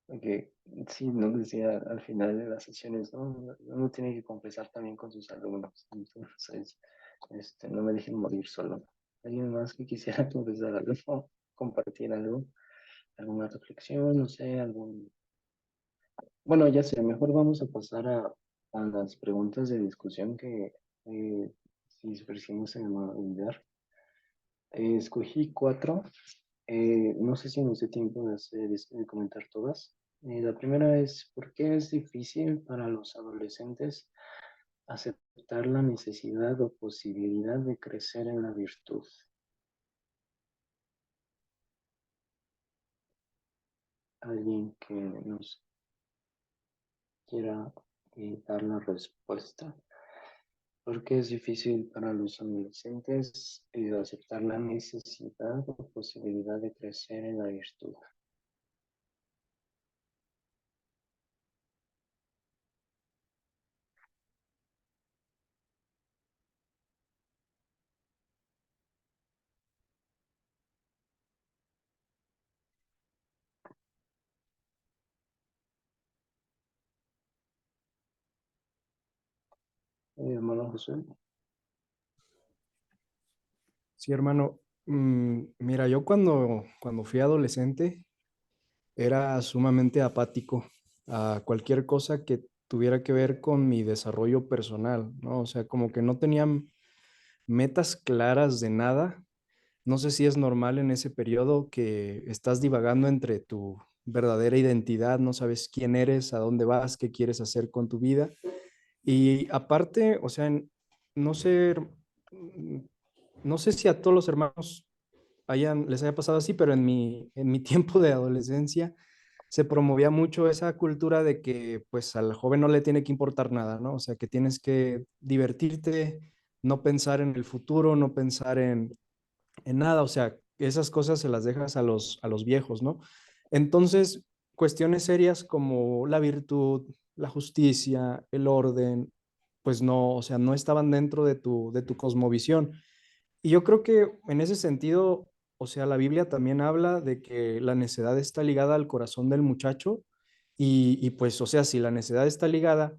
Porque sí, nos decía al final de las sesiones, ¿no? Uno tiene que confesar también con sus alumnos. Entonces, no me dejen morir solo. ¿Alguien más que quisiera confesar algo? Compartir algo, alguna reflexión, no sé, algún... Bueno, ya sé, mejor vamos a pasar a las preguntas de discusión que si surgimos en el olvidar. Escogí 4. No sé si nos dé tiempo de de comentar todas. La primera es, ¿por qué es difícil para los adolescentes aceptar la necesidad o posibilidad de crecer en la virtud? ¿Alguien que nos quiera dar la respuesta? ¿Por qué es difícil para los adolescentes aceptar la necesidad o posibilidad de crecer en la virtud? Hermano José. Sí, hermano. Mira, yo cuando fui adolescente era sumamente apático a cualquier cosa que tuviera que ver con mi desarrollo personal, ¿no? O sea, como que no tenía metas claras de nada. No sé si es normal en ese periodo que estás divagando entre tu verdadera identidad, no sabes quién eres, a dónde vas, qué quieres hacer con tu vida. Y aparte, o sea, no sé, no sé si a todos los hermanos les haya pasado así, pero en mi tiempo de adolescencia se promovía mucho esa cultura de que pues al joven no le tiene que importar nada, ¿no? O sea, que tienes que divertirte, no pensar en el futuro, no pensar en nada, o sea, esas cosas se las dejas a los viejos, ¿no? Entonces, cuestiones serias como la virtud, la justicia, el orden, pues no, o sea, no estaban dentro de tu cosmovisión. Y yo creo que en ese sentido, o sea, la Biblia también habla de que la necedad está ligada al corazón del muchacho y pues, o sea, si la necedad está ligada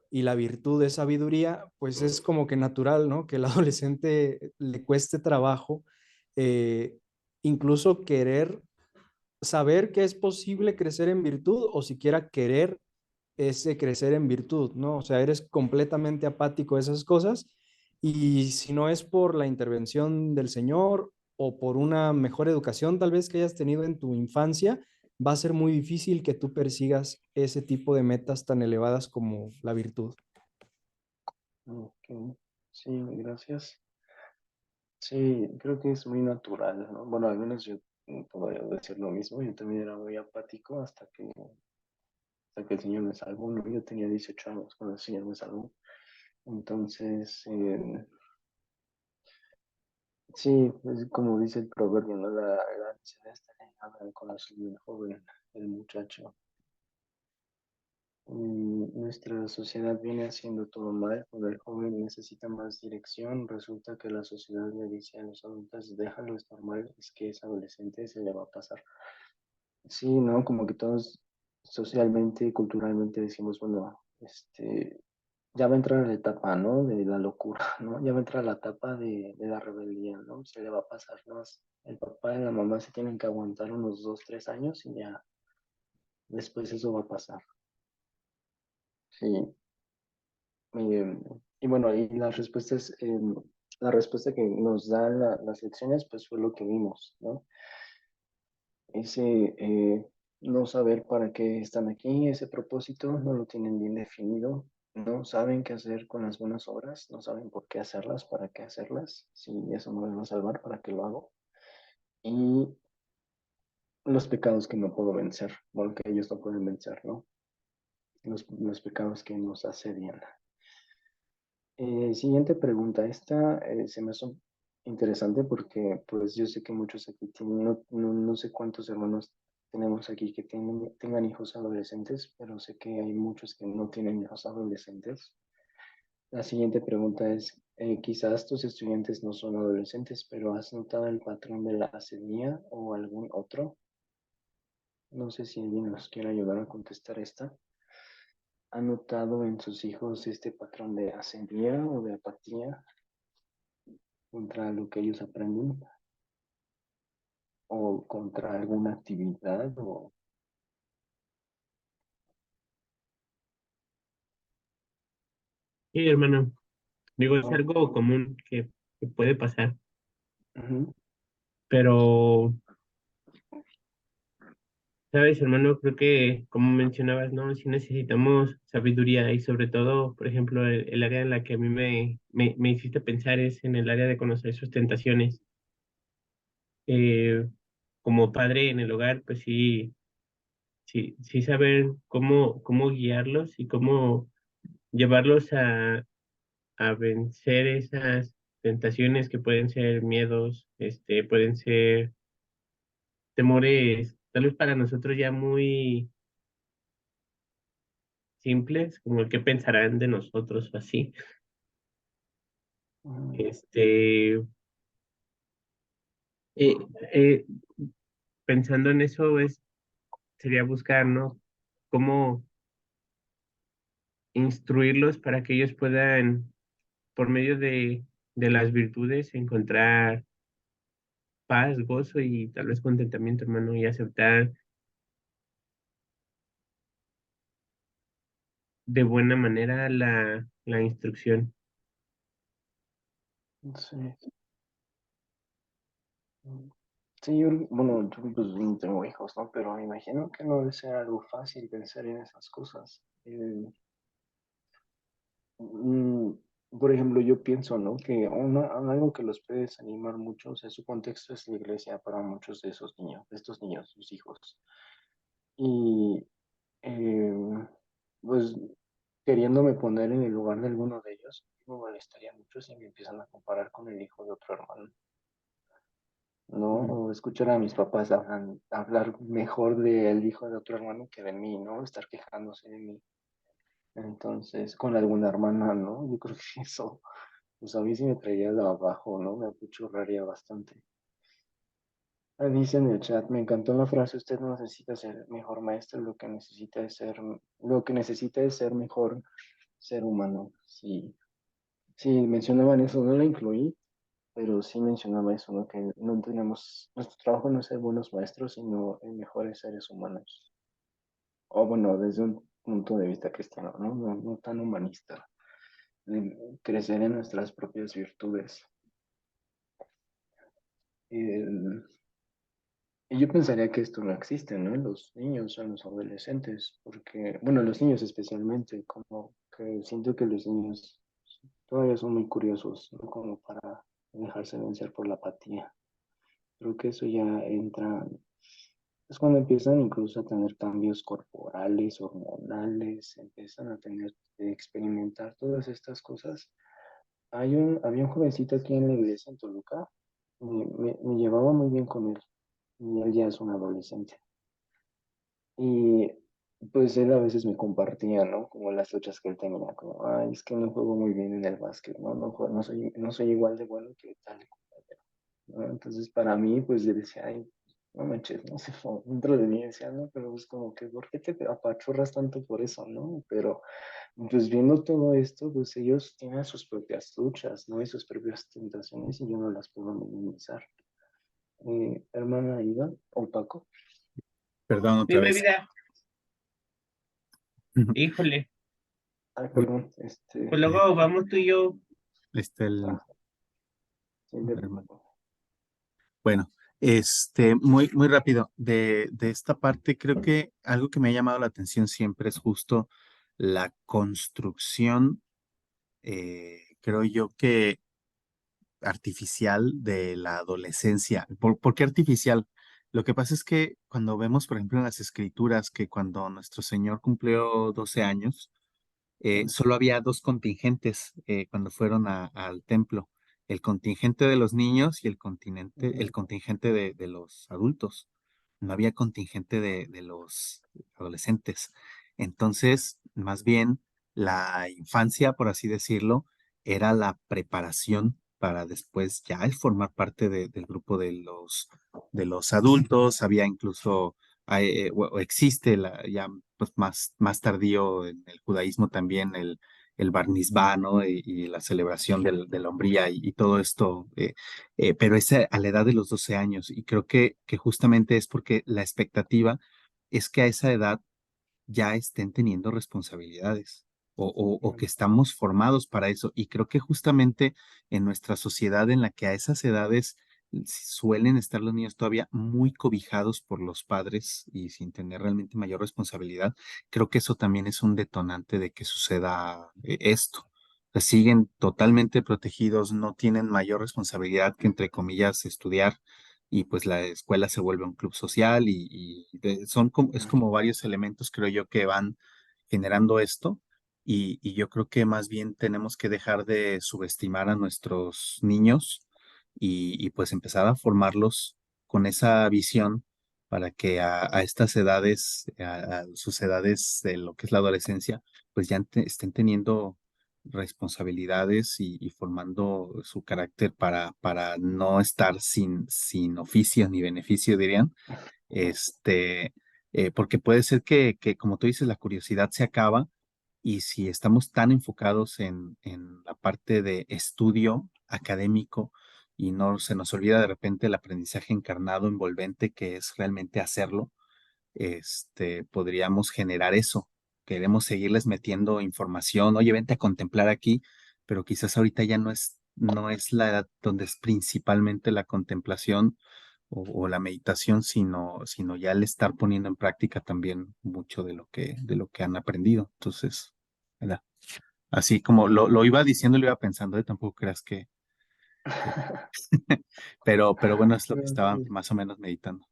y la virtud es sabiduría, pues es como que natural, ¿no? Que el adolescente le cueste trabajo, eh, incluso querer saber que es posible crecer en virtud o siquiera querer ese crecer en virtud, ¿no? O sea, eres completamente apático a esas cosas y si no es por la intervención del Señor o por una mejor educación tal vez que hayas tenido en tu infancia, va a ser muy difícil que tú persigas ese tipo de metas tan elevadas como la virtud. Ok, sí, gracias. Sí, creo que es muy natural, ¿no? Bueno, al menos yo podría decir lo mismo. Yo también era muy apático hasta que el Señor me salvó, ¿no? Yo tenía 18 años cuando el Señor me salvó. Entonces, sí, pues, como dice el proverbio, ¿no? La anciana está ligada al corazón del joven, el muchacho. Nuestra sociedad viene haciendo todo mal. Cuando el joven necesita más dirección, resulta que la sociedad le dice a los adultos, déjalo, es normal, es que es adolescente, se le va a pasar. Sí, ¿no? Como que todos socialmente y culturalmente decimos, bueno, ya va a entrar la etapa, ¿no? De la locura, ¿no? Ya va a entrar la etapa de la rebeldía, ¿no? Se le va a pasar, ¿no? El papá y la mamá se tienen que aguantar unos 2, 3 años y ya después eso va a pasar. Sí. Eh, y bueno, y las respuestas, la respuesta que nos dan las lecciones, pues fue lo que vimos, ¿no? Ese no saber para qué están aquí, ese propósito, no lo tienen bien definido, no saben qué hacer con las buenas obras, no saben por qué hacerlas, para qué hacerlas, si eso no me va a salvar, ¿para qué lo hago? Y los pecados que no puedo vencer, bueno, que ellos no pueden vencer, ¿no? Los pecados que nos asedian. Siguiente pregunta. Esta se me hace interesante porque pues yo sé que muchos aquí tienen, no sé cuántos hermanos tenemos aquí que tengan hijos adolescentes, pero sé que hay muchos que no tienen hijos adolescentes. La siguiente pregunta es, quizás tus estudiantes no son adolescentes, pero ¿has notado el patrón de la acidez o algún otro? No sé si alguien nos quiere ayudar a contestar esta. ¿Ha notado en sus hijos este patrón de acidez o de apatía contra lo que ellos aprenden o contra alguna actividad o Sí, hermano. Digo, es no? algo común que puede pasar, Ujú, pero, ¿sabes, hermano? Creo que, como mencionabas, ¿no? Sí necesitamos sabiduría y sobre todo, por ejemplo, el área en la que a mí me hiciste pensar es en el área de conocer sus tentaciones. Eh, Como padre en el hogar, pues sí, sí saber cómo guiarlos y cómo llevarlos a vencer esas tentaciones que pueden ser miedos, pueden ser temores, tal vez para nosotros ya muy simples, como el que pensarán de nosotros o así. ujú. Este, eh, eh, Pensando en eso sería buscar, ¿no? Cómo instruirlos para que ellos puedan, por medio de las virtudes, encontrar paz, gozo y tal vez contentamiento, hermano, y aceptar de buena manera la instrucción. Sí. Sí, bueno, yo pues no tengo hijos, ¿no? Pero me imagino que no debe ser algo fácil pensar en esas cosas. Mm, por ejemplo, yo pienso, ¿no? Que algo que los puede desanimar mucho, o sea, su contexto es la iglesia para muchos de esos niños, de estos niños, sus hijos. Y eh, pues queriéndome poner en el lugar de alguno de ellos, me molestaría mucho si me empiezan a comparar con el hijo de otro hermano, ¿no? Ujú. O escuchar a mis papás hablar mejor del hijo de otro hermano que de mí, ¿no? Estar quejándose de mí. Entonces, con alguna hermana, ¿no? Yo creo que eso, pues a mí sí me traería de abajo, ¿no? Me apachurraría bastante. Dice en el chat, me encantó la frase, usted no necesita ser mejor maestro, lo que necesita es ser mejor ser humano. Sí, sí, mencionaban eso, no lo incluí, pero sí mencionaba eso, ¿no? Que no tenemos, nuestro trabajo no es ser buenos maestros, sino en mejores seres humanos. O bueno, desde un punto de vista cristiano, ¿no? No tan humanista. Crecer en nuestras propias virtudes. El- Y yo pensaría que esto no existe, ¿no? En los niños o en los adolescentes, porque, bueno, los niños especialmente, como que siento que los niños todavía son muy curiosos, ¿no? Como para dejarse vencer por la apatía. Creo que eso ya entra, es cuando empiezan incluso a tener cambios corporales, hormonales, empiezan a tener, experimentar todas estas cosas. Había un jovencito aquí en la iglesia en Toluca, me llevaba muy bien con él, y él ya es un adolescente. Y pues él a veces me compartía, ¿no? Como las luchas que él tenía, como, ay, es que no juego muy bien en el básquet, ¿no? No soy igual de bueno que tal compañero, ¿no? Entonces para mí, pues yo decía, ay, no manches, no sé, dentro de mí decía, no, pero es como que, ¿por qué te apachurras tanto por eso, no? Pero pues viendo todo esto, pues ellos tienen sus propias luchas, ¿no? Y sus propias tentaciones y yo no las puedo minimizar. Hermana Ida o Paco. Perdón otra Dime, vez. vida, híjole, Ay, Uy, perdón, pues luego vamos tú y yo. el, ah, sí, bueno, muy, muy rápido. De esta parte, creo que algo que me ha llamado la atención siempre es justo la construcción, creo yo que artificial de la adolescencia. ¿Por qué artificial? Lo que pasa es que cuando vemos, por ejemplo, en las escrituras, que cuando nuestro Señor cumplió 12 años, solo había dos contingentes cuando fueron al templo, el contingente de los niños y el contingente de los adultos. No había contingente de los adolescentes. Entonces, más bien, la infancia, por así decirlo, era la preparación para después ya el formar parte del grupo de los adultos. Había incluso, o existe ya pues más tardío en el judaísmo también el Bar Mitzvah, ¿no? Y la celebración de la hombría y todo esto, pero es a la edad de los 12 años y creo que justamente es porque la expectativa es que a esa edad ya estén teniendo responsabilidades o que estamos formados para eso. Y creo que justamente en nuestra sociedad en la que a esas edades suelen estar los niños todavía muy cobijados por los padres y sin tener realmente mayor responsabilidad, creo que eso también es un detonante de que suceda esto. O sea, siguen totalmente protegidos, no tienen mayor responsabilidad que, entre comillas, estudiar y pues la escuela se vuelve un club social es como varios elementos, creo yo, que van generando esto y yo creo que más bien tenemos que dejar de subestimar a nuestros niños y pues empezar a formarlos con esa visión para que a estas edades, a sus edades de lo que es la adolescencia, pues ya estén teniendo responsabilidades y formando su carácter para no estar sin oficio ni beneficio, dirían. Este, Porque puede ser como tú dices, la curiosidad se acaba y si estamos tan enfocados en la parte de estudio académico y no se nos olvida de repente el aprendizaje encarnado, envolvente, que es realmente hacerlo, podríamos generar eso. Queremos seguirles metiendo información, oye, vente a contemplar aquí, pero quizás ahorita ya no es la edad donde es principalmente la contemplación o la meditación, sino ya el estar poniendo en práctica también mucho de lo que han aprendido. Entonces, ¿verdad? Así como lo iba diciendo, lo iba pensando, tampoco creas que- pero bueno, es lo que estaba Gracias. más o menos meditando.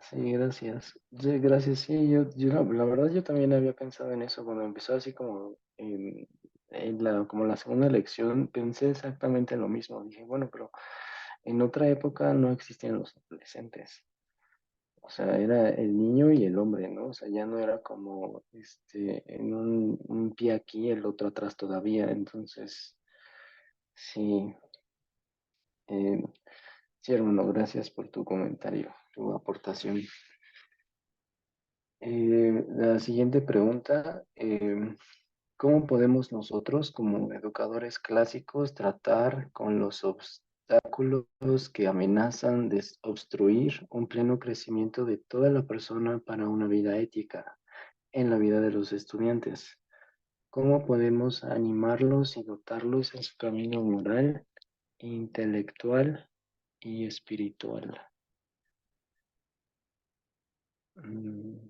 Sí, gracias. Sí, gracias. Sí, yo la verdad yo también había pensado en eso cuando empezó así como como la segunda lección, pensé exactamente lo mismo. Dije, bueno, pero en otra época no existían los adolescentes. O sea, era el niño y el hombre, ¿no? O sea, ya no era como en un pie aquí, el otro atrás todavía. Entonces, sí, eh, sí, hermano, gracias por tu comentario, tu aportación. La siguiente pregunta, ¿cómo podemos nosotros como educadores clásicos tratar con los obstáculos que amenazan de obstruir un pleno crecimiento de toda la persona para una vida ética en la vida de los estudiantes? ¿Cómo podemos animarlos y dotarlos en su camino moral, intelectual y espiritual? Mm,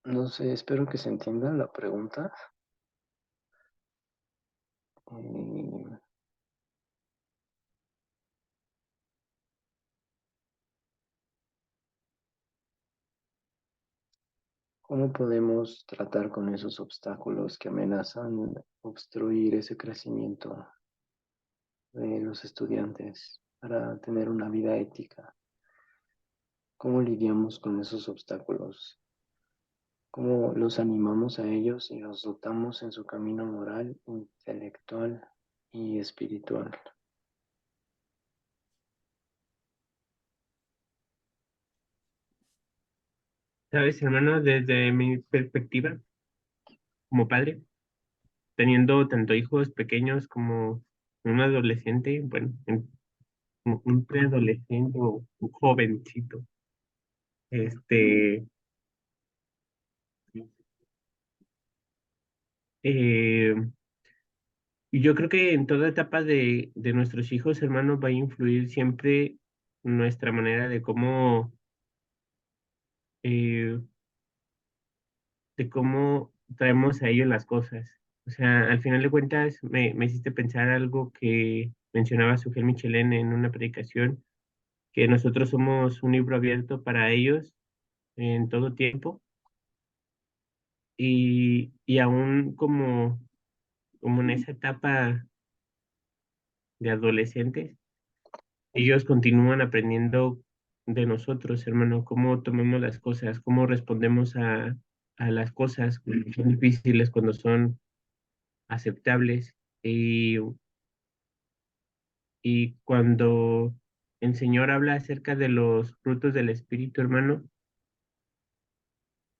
No sé, espero que se entienda la pregunta. Eh, ¿Cómo podemos tratar con esos obstáculos que amenazan obstruir ese crecimiento de los estudiantes para tener una vida ética? ¿Cómo lidiamos con esos obstáculos? ¿Cómo los animamos a ellos y los dotamos en su camino moral, intelectual y espiritual? ¿Sabes, hermano? Desde mi perspectiva como padre, teniendo tanto hijos pequeños como un adolescente, bueno, un preadolescente o un jovencito, este, eh, y yo creo que en toda etapa de nuestros hijos, hermanos, va a influir siempre nuestra manera eh, de cómo traemos a ellos las cosas. O sea, al final de cuentas, me hiciste pensar algo que mencionaba Sujel Michelén en una predicación, que nosotros somos un libro abierto para ellos en todo tiempo y aún como en esa etapa de adolescentes, ellos continúan aprendiendo de nosotros, hermano, cómo tomamos las cosas, cómo respondemos a las cosas cuando son difíciles, cuando son aceptables. Y, y cuando el Señor habla acerca de los frutos del Espíritu, hermano,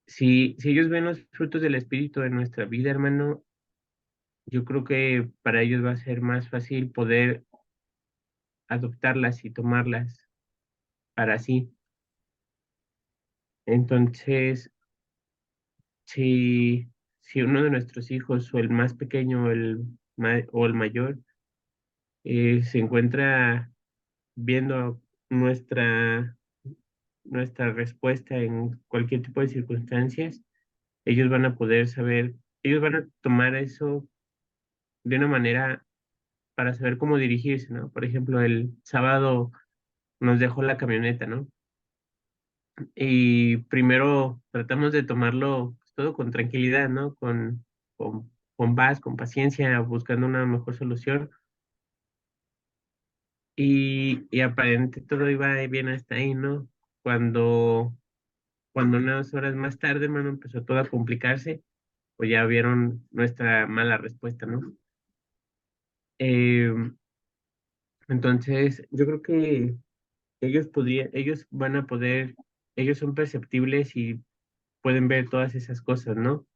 si ellos ven los frutos del Espíritu en nuestra vida, hermano, yo creo que para ellos va a ser más fácil poder adoptarlas y tomarlas para sí. Entonces, si, si uno de nuestros hijos, o el más pequeño, o el mayor, se encuentra viendo nuestra, nuestra respuesta en cualquier tipo de circunstancias, ellos van a poder saber, ellos van a tomar eso de una manera para saber cómo dirigirse, ¿no? Por ejemplo, el sábado nos dejó la camioneta, ¿no? Y primero tratamos de tomarlo pues, todo con tranquilidad, ¿no? Con paz, con paciencia, buscando una mejor solución. Y aparente todo iba bien hasta ahí, ¿no? Cuando, cuando unas horas más tarde, hermano, empezó todo a complicarse, pues ya vieron nuestra mala respuesta, ¿no? Eh, entonces, yo creo que ellos van a poder, ellos son perceptibles y pueden ver todas esas cosas, ¿no?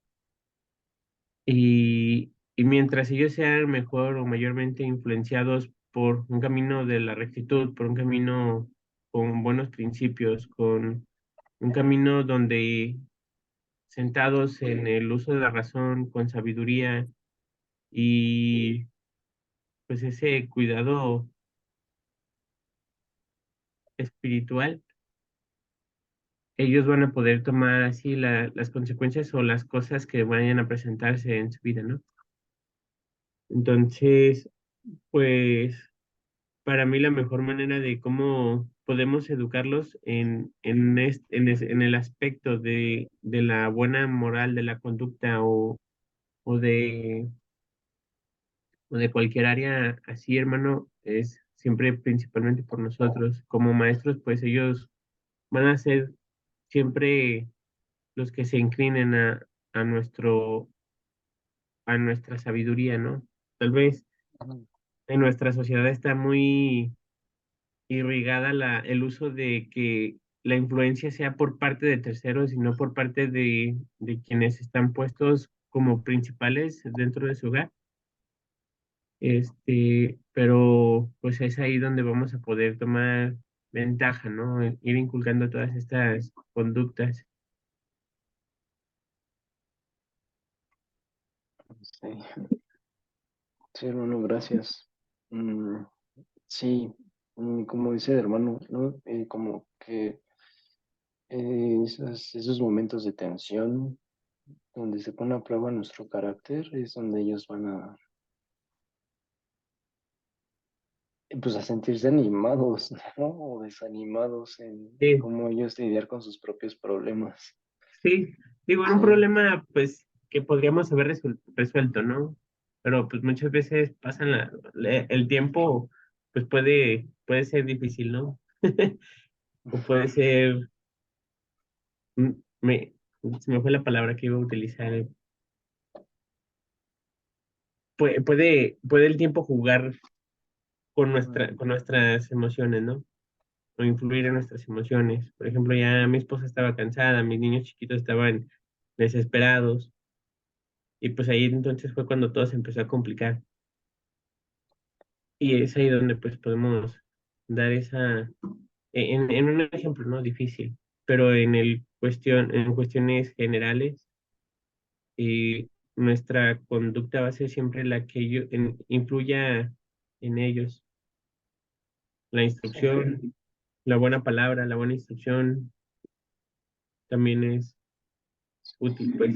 Y mientras ellos sean mejor o mayormente influenciados por un camino de la rectitud, por un camino con buenos principios, con un camino donde sentados en el uso de la razón, con sabiduría y pues ese cuidado espiritual, ellos van a poder tomar así las consecuencias o las cosas que vayan a presentarse en su vida, ¿no? Entonces, pues para mí la mejor manera de cómo podemos educarlos en el aspecto de la buena moral, de la conducta o de, o de cualquier área así, hermano, es siempre principalmente por nosotros. Como maestros, pues ellos van a ser siempre los que se inclinen a a nuestra sabiduría, ¿no? Tal vez en nuestra sociedad está muy irrigada el uso de que la influencia sea por parte de terceros y no por parte de quienes están puestos como principales dentro de su hogar. Pero pues es ahí donde vamos a poder tomar ventaja, ¿no? Ir inculcando todas estas conductas. Sí, sí, hermano, gracias. Mm, sí, como dice el hermano, ¿no? Como que esos momentos de tensión donde se pone a prueba nuestro carácter es donde ellos van a, pues, a sentirse animados, ¿no? O desanimados en Sí, cómo ellos lidiar con sus propios problemas. sí, digo, era un Sí, problema pues que podríamos haber resuelto, ¿no? Pero pues muchas veces pasan el tiempo, pues puede ser difícil, ¿no? O puede ser, mm, me, se me fue la palabra que iba a utilizar. Puede el tiempo jugar con nuestras emociones, ¿no? O influir en nuestras emociones. Por ejemplo, ya mi esposa estaba cansada, mis niños chiquitos estaban desesperados, y pues ahí entonces fue cuando todo se empezó a complicar. Y es ahí donde pues podemos dar en un ejemplo, ¿no? Difícil, pero en cuestiones generales, nuestra conducta va a ser siempre la que influya en ellos. La sí, instrucción, la buena palabra, la buena instrucción también es útil, pues.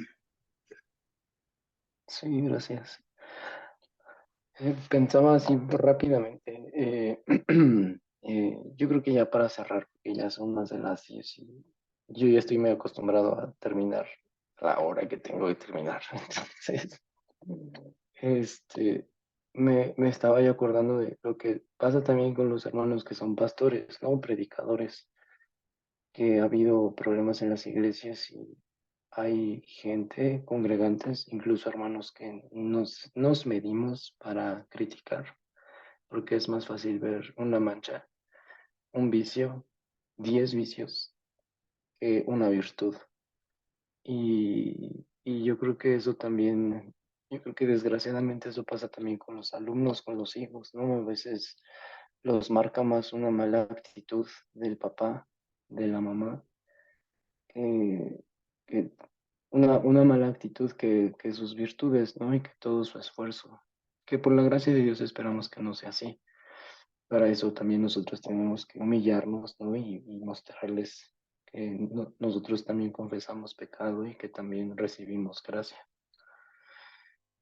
sí, gracias. Pensaba así rápidamente. Yo creo que ya para cerrar, porque ya son más de las 10 y yo ya estoy medio acostumbrado a terminar a la hora que tengo que terminar. Entonces, este, me estaba yo acordando de lo que pasa también con los hermanos que son pastores, ¿no? Predicadores, que ha habido problemas en las iglesias y hay gente, congregantes, incluso hermanos que nos medimos para criticar, porque es más fácil ver una mancha, un vicio, 10 vicios, que una virtud. Y yo creo que eso también, yo creo que desgraciadamente eso pasa también con los alumnos, con los hijos, ¿no? A veces los marca más una mala actitud del papá, de la mamá, que, que una mala actitud que sus virtudes, ¿no? Y que todo su esfuerzo, que por la gracia de Dios esperamos que no sea así. Para eso también nosotros tenemos que humillarnos, ¿no? Y mostrarles que nosotros también confesamos pecado y que también recibimos gracia.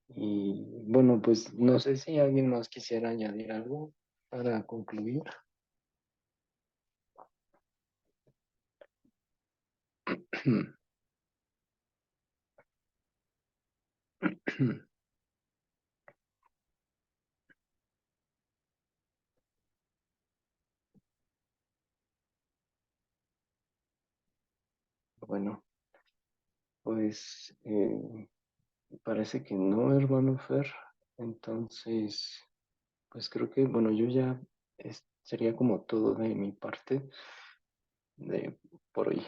Y bueno, pues no sé si alguien más quisiera añadir algo para concluir. Bueno, pues parece que no, hermano Fer. Entonces, pues creo que, bueno, yo ya sería como todo de mi parte de por hoy.